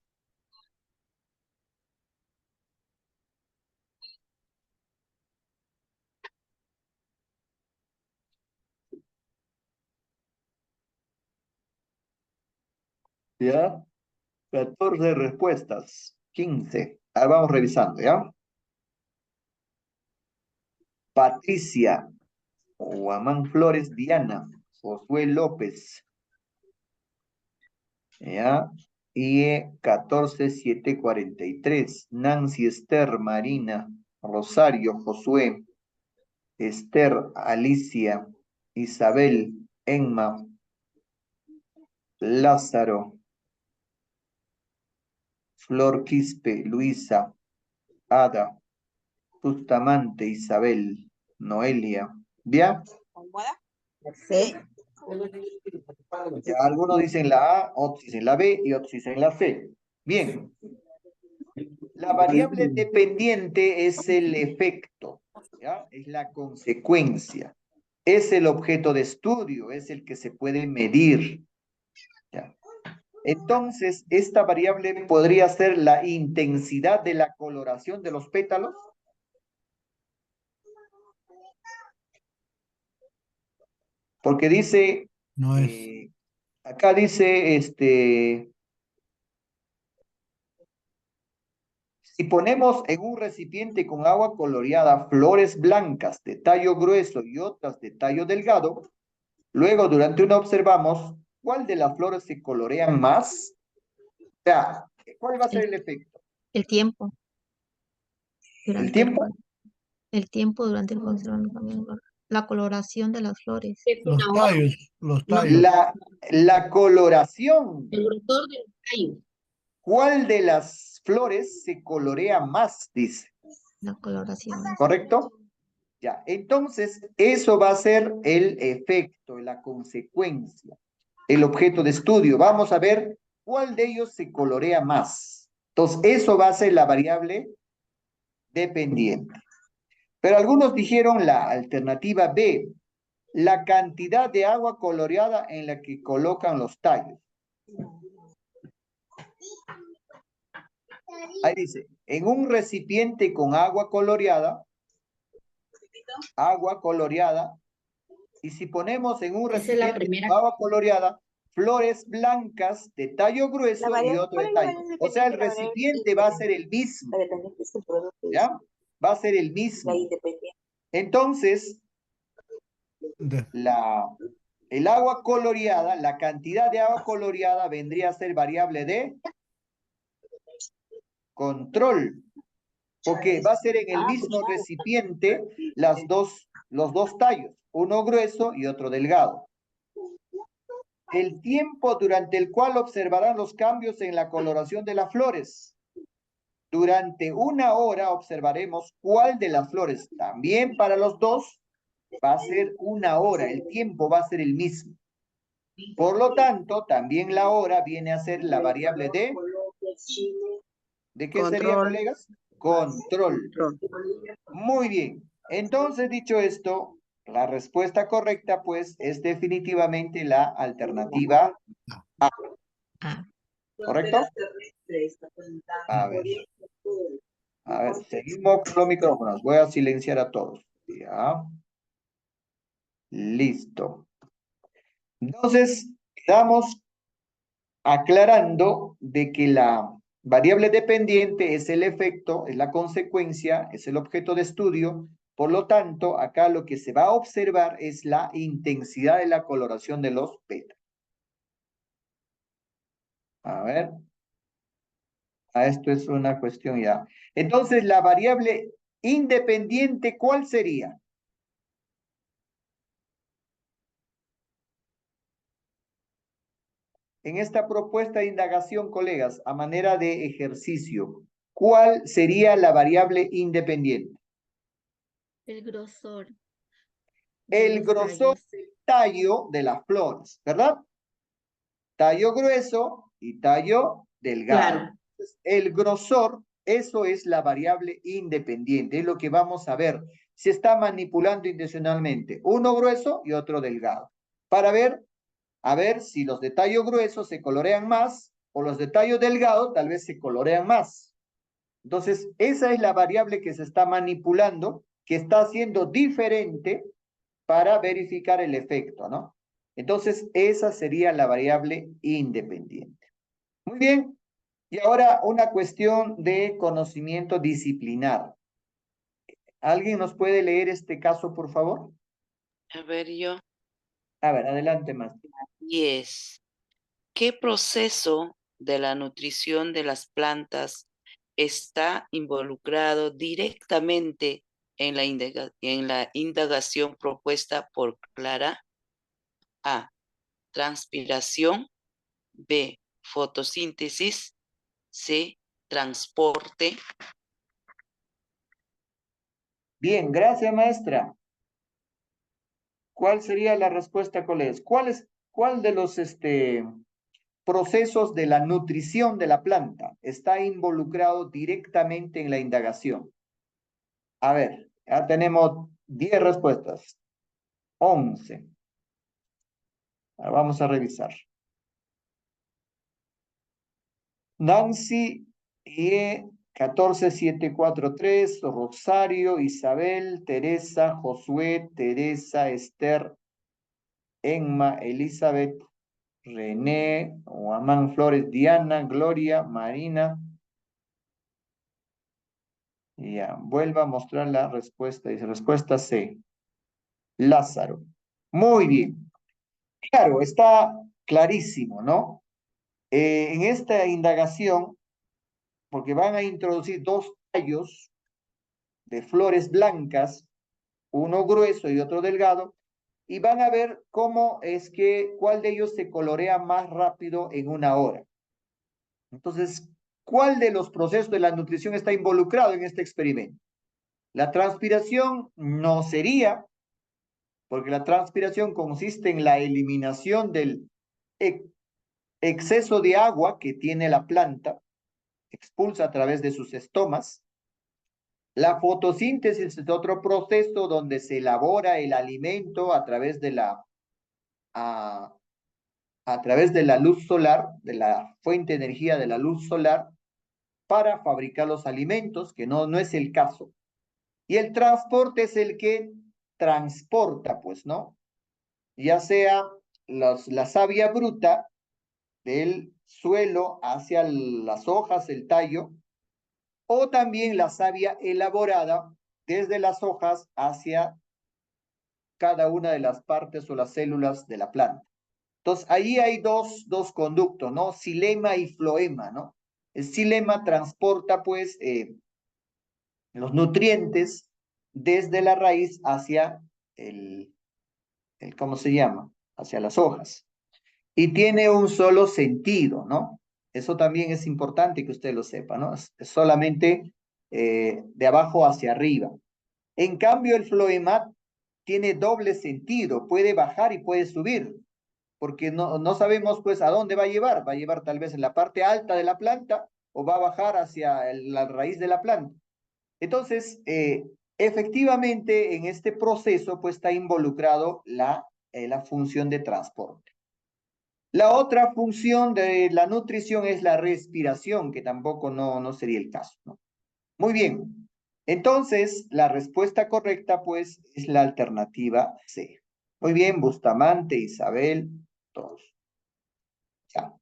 ¿Ya? 14 respuestas, 15. Ahora vamos revisando, ¿ya? Patricia, Guamán Flores, Diana, Josué López, ¿ya? IE 14743, Nancy Esther, Marina, Rosario, Josué, Esther, Alicia, Isabel, Emma, Lázaro, Flor Quispe, Luisa, Ada, Bustamante, Isabel, Noelia. ¿Bien? Sí. Ya, algunos dicen la A, otros dicen la B y otros dicen la C. Bien. La variable dependiente es el efecto, ¿ya? Es la consecuencia. Es el objeto de estudio, es el que se puede medir. ¿Ya? Entonces, esta variable podría ser la intensidad de la coloración de los pétalos. Porque dice, No es. acá dice, si ponemos en un recipiente con agua coloreada flores blancas de tallo grueso y otras de tallo delgado, luego durante una observamos cuál de las flores se colorean más. O sea, ¿cuál va a ser el efecto? El tiempo. ¿El tiempo? El tiempo durante el conservamiento. La coloración de las flores. Los tallos. La coloración. El grosor del tallo. ¿Cuál de las flores se colorea más? Dice. La coloración. ¿Correcto? Ya, entonces eso va a ser el efecto, la consecuencia, el objeto de estudio. Vamos a ver cuál de ellos se colorea más. Entonces, eso va a ser la variable dependiente. Pero algunos dijeron la alternativa B, la cantidad de agua coloreada en la que colocan los tallos. Ahí dice, en un recipiente con agua coloreada, y si ponemos en un recipiente con agua coloreada, flores blancas de tallo grueso y otro de tallo. O sea, el recipiente va a ser el mismo. ¿Ya? Va a ser el mismo. Entonces, el agua coloreada, la cantidad de agua coloreada vendría a ser variable de control. Porque va a ser en el mismo recipiente los dos tallos, uno grueso y otro delgado. El tiempo durante el cual observarán los cambios en la coloración de las flores. Durante 1 hora observaremos cuál de las flores, también para los dos, va a ser 1 hora, el tiempo va a ser el mismo. Por lo tanto, también la hora viene a ser la variable de... ¿De qué sería, colegas? Control. Muy bien. Entonces, dicho esto, la respuesta correcta, pues, es definitivamente la alternativa A. ¿Correcto? A ver, seguimos con los micrófonos. Voy a silenciar a todos. Ya. Listo. Entonces, estamos aclarando de que la variable dependiente es el efecto, es la consecuencia, es el objeto de estudio. Por lo tanto, acá lo que se va a observar es la intensidad de la coloración de los pétalos. A ver. Esto es una cuestión ya. Entonces, la variable independiente, ¿cuál sería? En esta propuesta de indagación, colegas, a manera de ejercicio, ¿cuál sería la variable independiente? El grosor. El grosor del tallo de las flores, ¿verdad? Tallo grueso y tallo delgado. Claro. El grosor, eso es la variable independiente, es lo que vamos a ver. Se está manipulando intencionalmente, uno grueso y otro delgado, para ver, a ver si los de tallo grueso se colorean más o los de tallo delgado tal vez se colorean más. Entonces, esa es la variable que se está manipulando, que está haciendo diferente para verificar el efecto, ¿no? Entonces, esa sería la variable independiente. Muy bien. Y ahora una cuestión de conocimiento disciplinar. ¿Alguien nos puede leer este caso, por favor? A ver, yo. A ver, adelante, más. 10. ¿Qué proceso de la nutrición de las plantas está involucrado directamente en la indagación propuesta por Clara? A, transpiración. B, fotosíntesis. C, transporte. Bien, gracias, maestra. ¿Cuál sería la respuesta, colegas? ¿Cuál de los procesos de la nutrición de la planta está involucrado directamente en la indagación? A ver, ya tenemos 10 respuestas. 11. Vamos a revisar. Nancy y 14743, Rosario, Isabel, Teresa, Josué, Teresa, Esther, Emma, Elizabeth, René, Guamán Flores, Diana, Gloria, Marina. Ya, vuelva a mostrar la respuesta. Dice respuesta C. Lázaro. Muy bien. Claro, está clarísimo, ¿no? En esta indagación, porque van a introducir dos tallos de flores blancas, uno grueso y otro delgado, y van a ver cómo es que, cuál de ellos se colorea más rápido en una hora. Entonces, ¿cuál de los procesos de la nutrición está involucrado en este experimento? La transpiración no sería, porque la transpiración consiste en la eliminación del exceso de agua que tiene la planta, expulsa a través de sus estomas. La fotosíntesis es otro proceso donde se elabora el alimento a través de a través de la luz solar, de la fuente de energía de la luz solar, para fabricar los alimentos, que no es el caso. Y el transporte es el que transporta, pues, ¿no? Ya sea la savia bruta del suelo hacia las hojas, el tallo, o también la savia elaborada desde las hojas hacia cada una de las partes o las células de la planta. Entonces, ahí hay dos conductos, ¿no? Xilema y floema, ¿no? El xilema transporta, pues, los nutrientes desde la raíz hacia ¿cómo se llama? Hacia las hojas. Y tiene un solo sentido, ¿no? Eso también es importante que usted lo sepa, ¿no? Es solamente de abajo hacia arriba. En cambio, el floema tiene doble sentido, puede bajar y puede subir, porque no sabemos pues a dónde va a llevar tal vez en la parte alta de la planta o va a bajar hacia la raíz de la planta. Entonces, efectivamente, en este proceso pues está involucrado la función de transporte. La otra función de la nutrición es la respiración, que tampoco no sería el caso, ¿no? Muy bien. Entonces, la respuesta correcta, pues, es la alternativa C. Muy bien, Bustamante, Isabel, todos. Ya.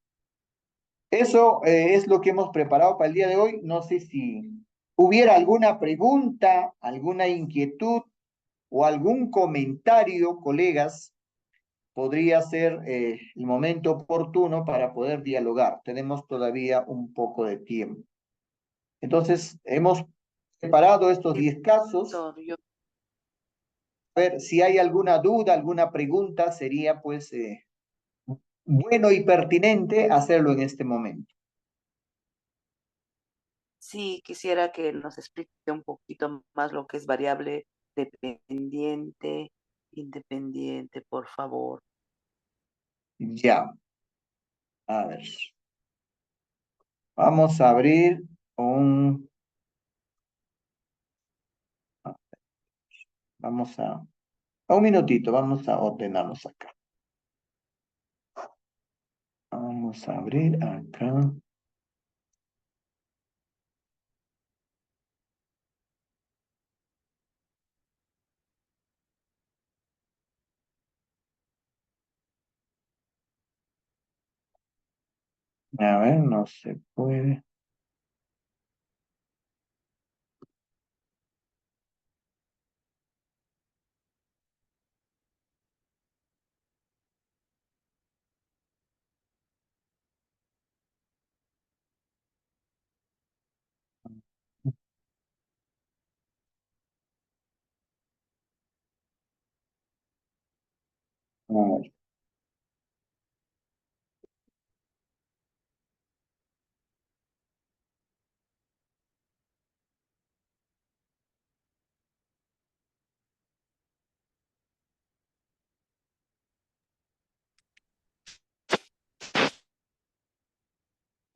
Eso es lo que hemos preparado para el día de hoy. No sé si hubiera alguna pregunta, alguna inquietud o algún comentario, colegas. Podría ser el momento oportuno para poder dialogar. Tenemos todavía un poco de tiempo. Entonces, hemos preparado estos 10 casos. A ver, si hay alguna duda, alguna pregunta, sería pues bueno y pertinente hacerlo en este momento. Sí, quisiera que nos explique un poquito más lo que es variable dependiente, independiente, por favor. Ya. A ver. Vamos a abrir un... Vamos a un minutito, vamos a ordenarnos acá. Vamos a abrir acá. A ver, no se puede. A ver.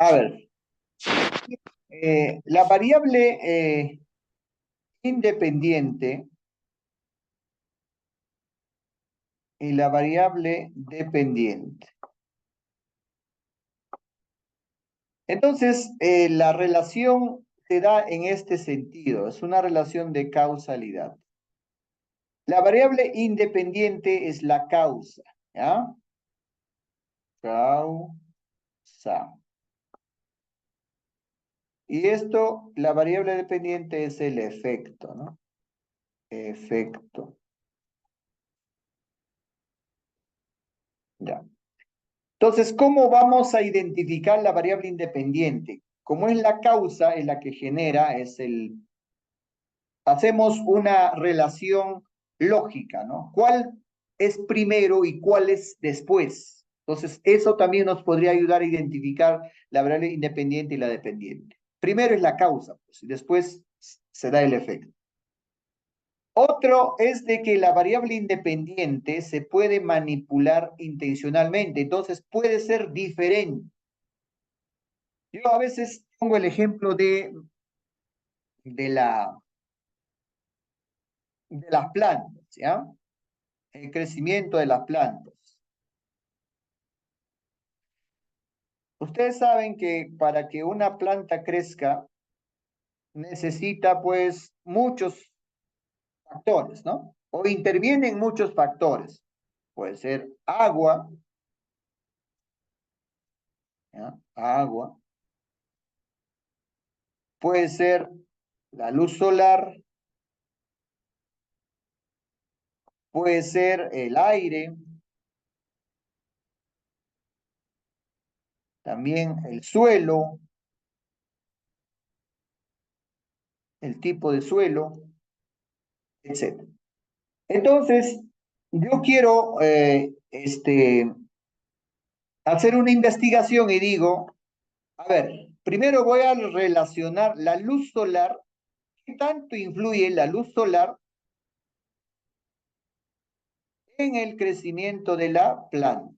A ver, la variable independiente y la variable dependiente. Entonces, la relación se da en este sentido, es una relación de causalidad. La variable independiente es la causa, ¿ya? Causa. Y esto, la variable dependiente es el efecto, ¿no? Efecto. Ya. Entonces, ¿cómo vamos a identificar la variable independiente? Como es la causa, es la que genera, hacemos una relación lógica, ¿no? ¿Cuál es primero y cuál es después? Entonces, eso también nos podría ayudar a identificar la variable independiente y la dependiente. Primero es la causa, pues, y después se da el efecto. Otro es de que la variable independiente se puede manipular intencionalmente, entonces puede ser diferente. Yo a veces pongo el ejemplo de las plantas, ¿ya? El crecimiento de las plantas. Ustedes saben que para que una planta crezca necesita pues muchos factores, ¿no? O intervienen muchos factores. Puede ser agua, ¿ya? Agua. Puede ser la luz solar. Puede ser el aire. También el suelo. El tipo de suelo, etc. Entonces, yo quiero hacer una investigación y digo, a ver, primero voy a relacionar la luz solar. ¿Qué tanto influye la luz solar en el crecimiento de la planta?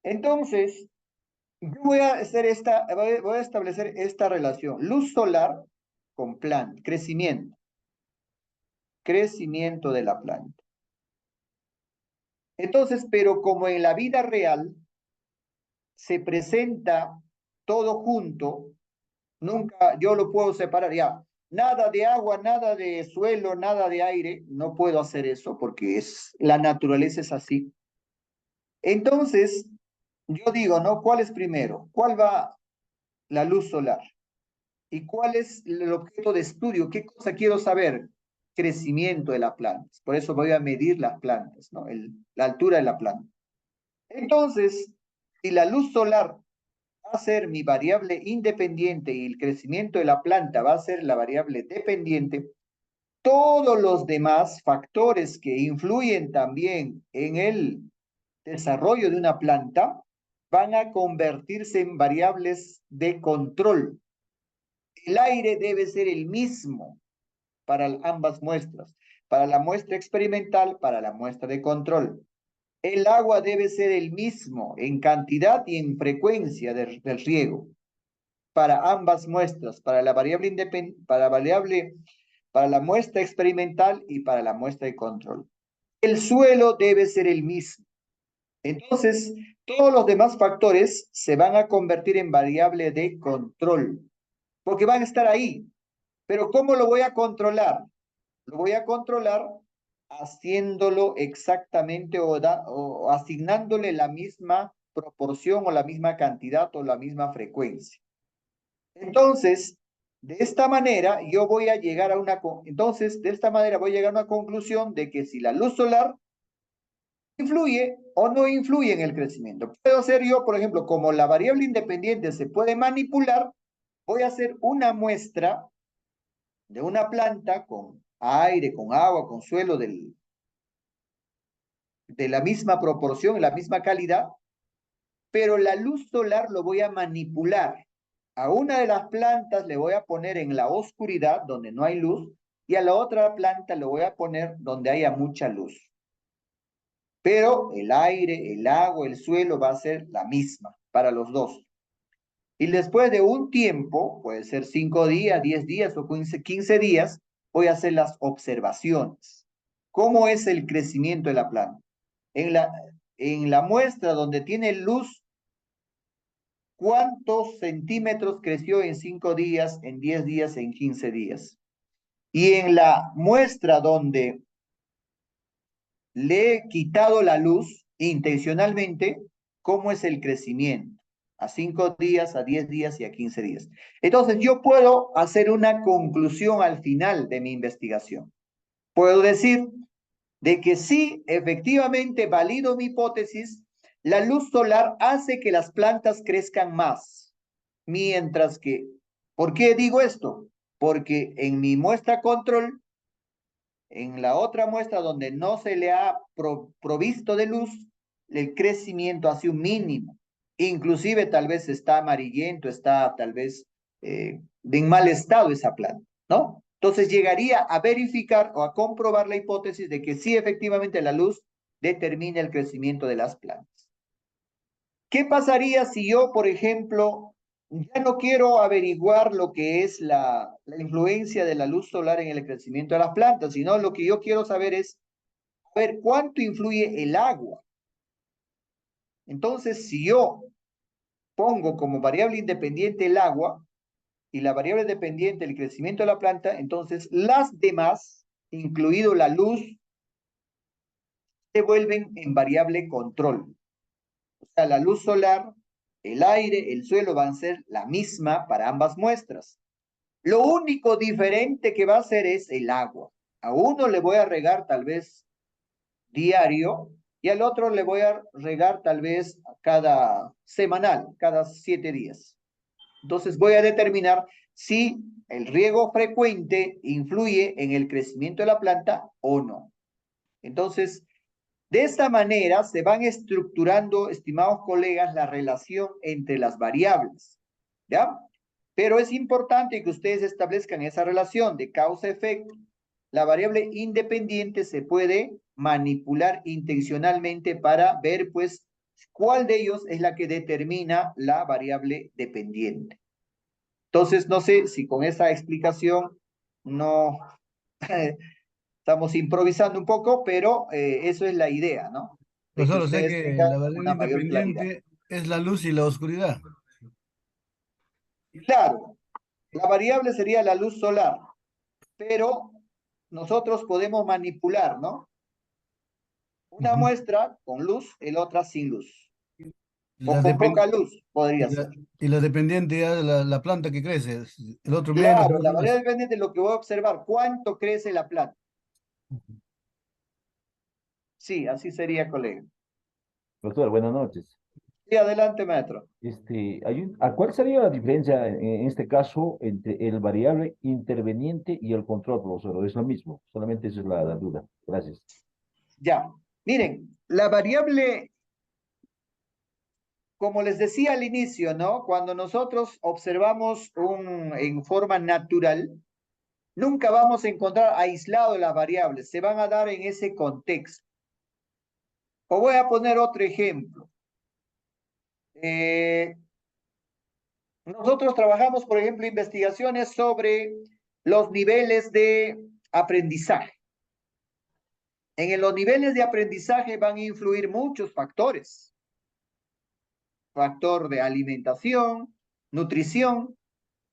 Entonces, yo voy a establecer esta relación. Luz solar con planta, crecimiento. Crecimiento de la planta. Entonces, pero como en la vida real se presenta todo junto, nunca yo lo puedo separar ya. Nada de agua, nada de suelo, nada de aire, no puedo hacer eso porque la naturaleza es así. Entonces, yo digo, ¿no? ¿Cuál es primero? ¿Cuál va la luz solar? ¿Y cuál es el objeto de estudio? ¿Qué cosa quiero saber? Crecimiento de las plantas. Por eso voy a medir las plantas, ¿no? La altura de la planta. Entonces, si la luz solar va a ser mi variable independiente y el crecimiento de la planta va a ser la variable dependiente, todos los demás factores que influyen también en el desarrollo de una planta van a convertirse en variables de control. El aire debe ser el mismo para ambas muestras, para la muestra experimental, para la muestra de control. El agua debe ser el mismo en cantidad y en frecuencia del riego para ambas muestras, para la muestra experimental y para la muestra de control. El suelo debe ser el mismo. Entonces, todos los demás factores se van a convertir en variable de control, porque van a estar ahí. Pero ¿cómo lo voy a controlar? Lo voy a controlar haciéndolo exactamente o asignándole la misma proporción o la misma cantidad o la misma frecuencia. Entonces, de esta manera yo voy a llegar a una conclusión de que si la luz solar influye o no influye en el crecimiento. Puedo hacer yo, por ejemplo, como la variable independiente se puede manipular, voy a hacer una muestra de una planta con aire, con agua, con suelo de la misma proporción, la misma calidad, pero la luz solar lo voy a manipular. A una de las plantas le voy a poner en la oscuridad, donde no hay luz, y a la otra planta le voy a poner donde haya mucha luz. pero el aire, el agua, el suelo va a ser la misma para los dos. Y después de un tiempo, puede ser 5 días, 10 días o 15 días, voy a hacer las observaciones. ¿Cómo es el crecimiento de la planta? En la muestra donde tiene luz, ¿cuántos centímetros creció en 5 días, en 10 días, en 15 días? Y en la muestra donde le he quitado la luz intencionalmente, ¿cómo es el crecimiento? A 5 días, a 10 días y a 15 días. Entonces, yo puedo hacer una conclusión al final de mi investigación. Puedo decir de que sí, efectivamente, valido mi hipótesis, la luz solar hace que las plantas crezcan más. Mientras que, ¿por qué digo esto? Porque en mi muestra control, en la otra muestra donde no se le ha provisto de luz, el crecimiento ha sido mínimo. Inclusive tal vez está amarillento, está tal vez en mal estado esa planta, ¿no? Entonces llegaría a verificar o a comprobar la hipótesis de que sí, efectivamente, la luz determina el crecimiento de las plantas. ¿Qué pasaría si yo, por ejemplo, ya no quiero averiguar lo que es la influencia de la luz solar en el crecimiento de las plantas, sino lo que yo quiero saber es, a ver, ¿cuánto influye el agua? Entonces, si yo pongo como variable independiente el agua y la variable dependiente el crecimiento de la planta, entonces las demás, incluido la luz, se vuelven en variable control. O sea, la luz solar, el aire, el suelo van a ser la misma para ambas muestras. Lo único diferente que va a hacer es el agua. A uno le voy a regar tal vez diario y al otro le voy a regar tal vez cada semanal, cada 7 días. Entonces voy a determinar si el riego frecuente influye en el crecimiento de la planta o no. Entonces, de esta manera se van estructurando, estimados colegas, la relación entre las variables, ¿ya? Pero es importante que ustedes establezcan esa relación de causa-efecto. La variable independiente se puede manipular intencionalmente para ver, pues, cuál de ellos es la que determina la variable dependiente. Entonces, no sé si con esa explicación no estamos improvisando un poco, pero eso es la idea, ¿no? De Pues que solo sé ustedes que tengan la variable una mayor claridad. independiente es la luz y la oscuridad. Claro, la variable sería la luz solar, pero nosotros podemos manipular, ¿no? Una muestra con luz, el otra sin luz. O con poca luz, podría ser. Y la dependiente ya de la planta que crece. El otro menos, el Claro, la otro variable más. dependiente es lo que voy a observar, cuánto crece la planta. Sí, así sería, colega. Doctor, buenas noches. Sí, adelante, maestro. ¿Cuál sería la diferencia en este caso entre el variable interveniente y el control, profesor? Es lo mismo, solamente esa es la duda. Gracias. Ya, miren, la variable, como les decía al inicio, ¿no? Cuando nosotros observamos en forma natural, nunca vamos a encontrar aislado las variables, se van a dar en ese contexto. O voy a poner otro ejemplo. Nosotros trabajamos, por ejemplo, investigaciones sobre los niveles de aprendizaje. En los niveles de aprendizaje van a influir muchos factores. Factor de alimentación, nutrición,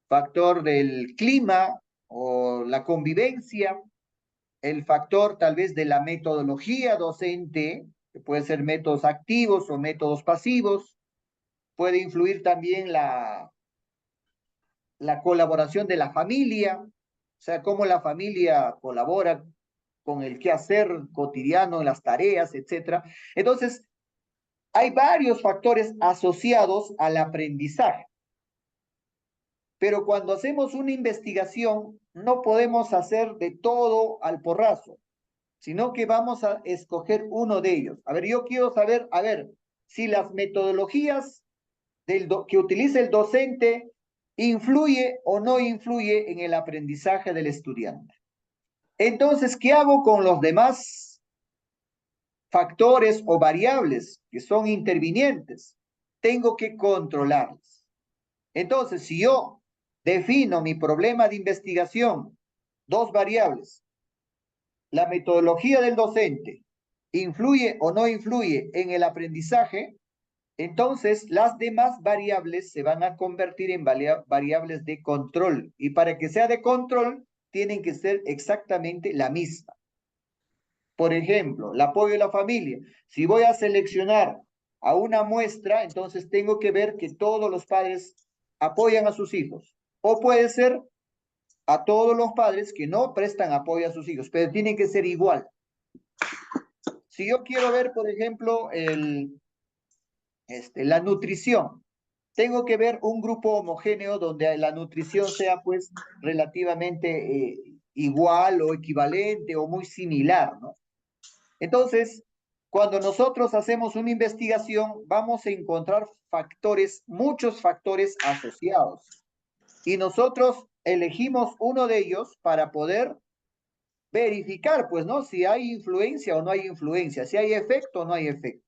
factor del clima o la convivencia, el factor tal vez de la metodología docente, que puede ser métodos activos o métodos pasivos, puede influir también la colaboración de la familia, o sea, cómo la familia colabora con el quehacer cotidiano, en las tareas, etc. Entonces, hay varios factores asociados al aprendizaje. Pero cuando hacemos una investigación, no podemos hacer de todo al porrazo, sino que vamos a escoger uno de ellos. A ver, yo quiero saber, si las metodologías que utiliza el docente influye o no influye en el aprendizaje del estudiante. Entonces, ¿qué hago con los demás factores o variables que son intervinientes, tengo que controlarlas. Entonces, si yo defino mi problema de investigación, dos variables, la metodología del docente, ¿influye o no influye en el aprendizaje? Entonces, las demás variables se van a convertir en variables de control. Y para que sea de control, tienen que ser exactamente la misma. Por ejemplo, el apoyo de la familia. Si voy a seleccionar a una muestra, entonces tengo que ver que todos los padres apoyan a sus hijos. O puede ser a todos los padres que no prestan apoyo a sus hijos, pero tienen que ser igual. Si yo quiero ver, por ejemplo, la nutrición, tengo que ver un grupo homogéneo donde la nutrición sea pues relativamente igual o equivalente o muy similar, ¿no? Entonces, cuando nosotros hacemos una investigación, vamos a encontrar factores, muchos factores asociados. Y nosotros elegimos uno de ellos para poder verificar, pues, ¿no? Si hay influencia o no hay influencia, si hay efecto o no hay efecto.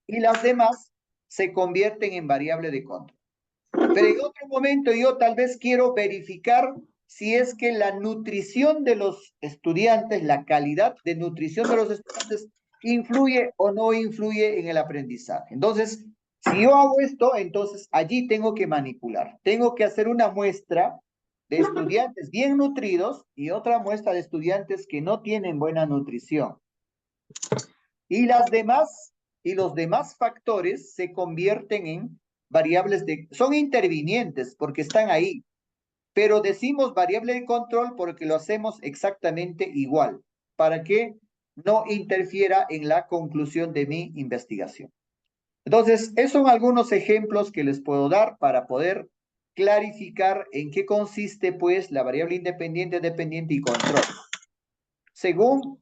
Y las demás se convierten en variable de control. Pero en otro momento yo tal vez quiero verificar si es que la nutrición de los estudiantes, la calidad de nutrición de los estudiantes, influye o no influye en el aprendizaje. Entonces, si yo hago esto, entonces allí tengo que manipular. Tengo que hacer una muestra de estudiantes bien nutridos y otra muestra de estudiantes que no tienen buena nutrición. Y los demás factores se convierten en variables son intervinientes porque están ahí, pero decimos variable de control porque lo hacemos exactamente igual, para que no interfiera en la conclusión de mi investigación. Entonces, esos son algunos ejemplos que les puedo dar para poder clarificar en qué consiste, pues, la variable independiente, dependiente y control. Según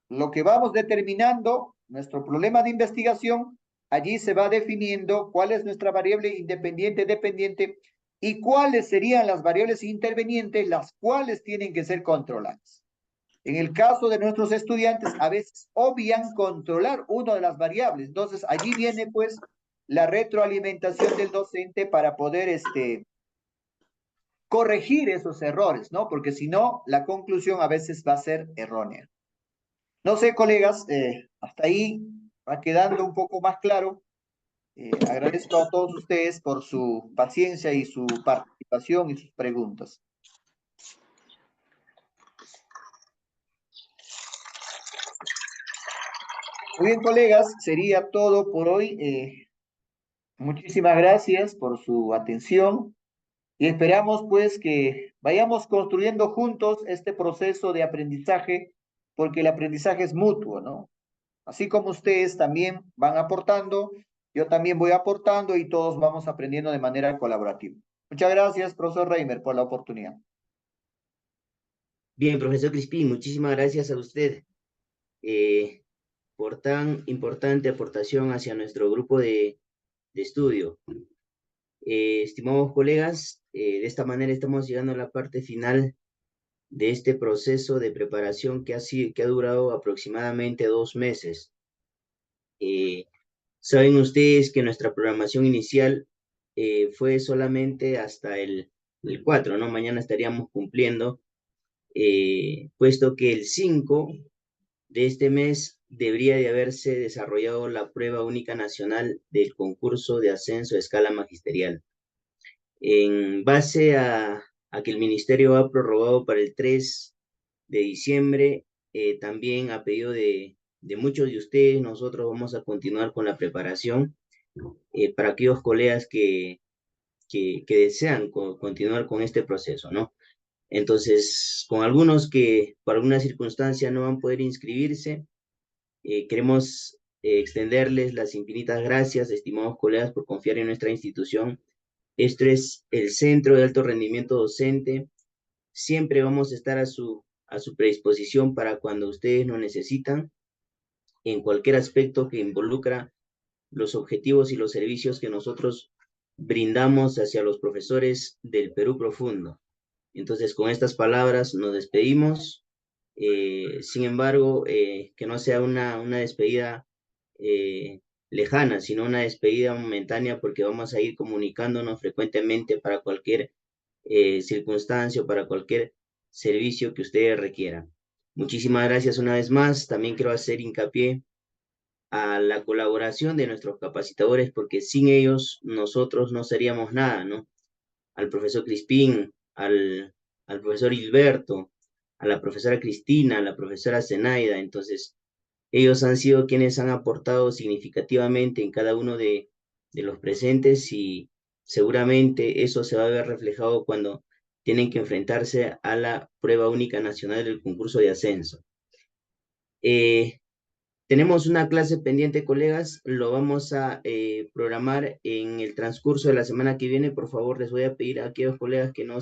lo que vamos determinando, nuestro problema de investigación, allí se va definiendo cuál es nuestra variable independiente, dependiente y cuáles serían las variables intervenientes, las cuales tienen que ser controladas. En el caso de nuestros estudiantes, a veces obvian controlar una de las variables. Entonces, allí viene, pues, la retroalimentación del docente para poder corregir esos errores, ¿no? Porque si no, la conclusión a veces va a ser errónea. No sé, colegas, hasta ahí va quedando un poco más claro. Agradezco a todos ustedes por su paciencia y su participación y sus preguntas. Muy bien, colegas, sería todo por hoy. Muchísimas gracias por su atención y esperamos pues que vayamos construyendo juntos este proceso de aprendizaje, porque el aprendizaje es mutuo, ¿no? Así como ustedes también van aportando, yo también voy aportando y todos vamos aprendiendo de manera colaborativa. Muchas gracias, profesor Reimer, por la oportunidad. Bien, profesor Crispín, muchísimas gracias a usted por tan importante aportación hacia nuestro grupo de estudio. Estimados colegas, de esta manera estamos llegando a la parte final de este proceso de preparación que ha durado aproximadamente 2 meses. Saben ustedes que nuestra programación inicial fue solamente hasta el 4, ¿no? Mañana estaríamos cumpliendo, puesto que el 5 de este mes debería de haberse desarrollado la prueba única nacional del concurso de ascenso a escala magisterial. En base a que el ministerio ha prorrogado para el 3 de diciembre, también a pedido de muchos de ustedes, nosotros vamos a continuar con la preparación para aquellos colegas que desean continuar con este proceso, ¿no? Entonces, con algunos que por alguna circunstancia no van a poder inscribirse, queremos extenderles las infinitas gracias, estimados colegas, por confiar en nuestra institución. Esto es el Centro de Alto Rendimiento Docente. Siempre vamos a estar a su predisposición para cuando ustedes nos necesitan, en cualquier aspecto que involucra los objetivos y los servicios que nosotros brindamos hacia los profesores del Perú profundo. Entonces, con estas palabras nos despedimos. Sin embargo, que no sea una despedida lejana, sino una despedida momentánea, porque vamos a ir comunicándonos frecuentemente para cualquier circunstancia o para cualquier servicio que ustedes requieran. Muchísimas gracias una vez más. También quiero hacer hincapié a la colaboración de nuestros capacitadores, porque sin ellos nosotros no seríamos nada, ¿no? Al profesor Crispín, al profesor Hilberto, a la profesora Cristina, a la profesora Zenaida. Entonces, ellos han sido quienes han aportado significativamente en cada uno de los presentes, y seguramente eso se va a ver reflejado cuando tienen que enfrentarse a la prueba única nacional del concurso de ascenso. Tenemos una clase pendiente, colegas, lo vamos a programar en el transcurso de la semana que viene. Por favor, les voy a pedir a aquellos colegas que no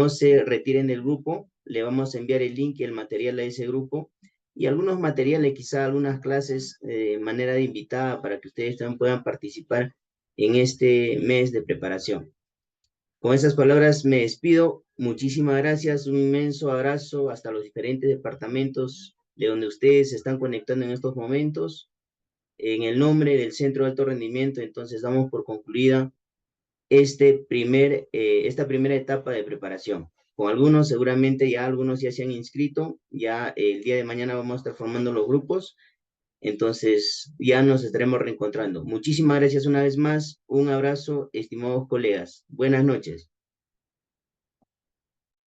se retiren del grupo. Le vamos a enviar el link y el material a ese grupo, y algunos materiales, quizá algunas clases de manera de invitada, para que ustedes también puedan participar en este mes de preparación. Con esas palabras me despido. Muchísimas gracias, un inmenso abrazo hasta los diferentes departamentos de donde ustedes se están conectando en estos momentos. En el nombre del Centro de Alto Rendimiento, entonces damos por concluida esta primera etapa de preparación. Con algunos, seguramente algunos ya se han inscrito, ya el día de mañana vamos a estar formando los grupos, entonces ya nos estaremos reencontrando. Muchísimas gracias una vez más, un abrazo, estimados colegas. Buenas noches.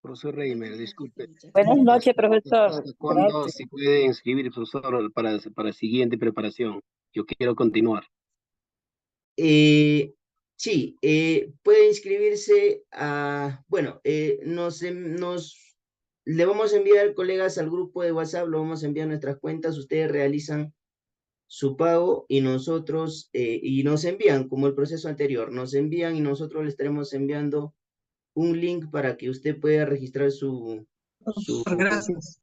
Profesor Reimer, disculpe. Buenas noches, profesor. ¿Hasta cuándo Gracias. se puede inscribir, profesor, para la siguiente preparación? Yo quiero continuar. Sí, puede inscribirse le vamos a enviar, colegas, al grupo de WhatsApp, lo vamos a enviar a nuestras cuentas. Ustedes realizan su pago y nosotros, y nos envían, como el proceso anterior, nos envían y nosotros le estaremos enviando un link para que usted pueda registrar Gracias.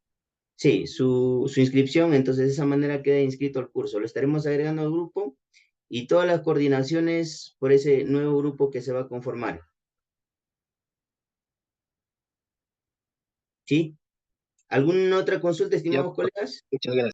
sí, su inscripción. Entonces, de esa manera queda inscrito al curso. Lo estaremos agregando al grupo y todas las coordinaciones por ese nuevo grupo que se va a conformar. ¿Sí? ¿Alguna otra consulta, estimados colegas? Muchas gracias.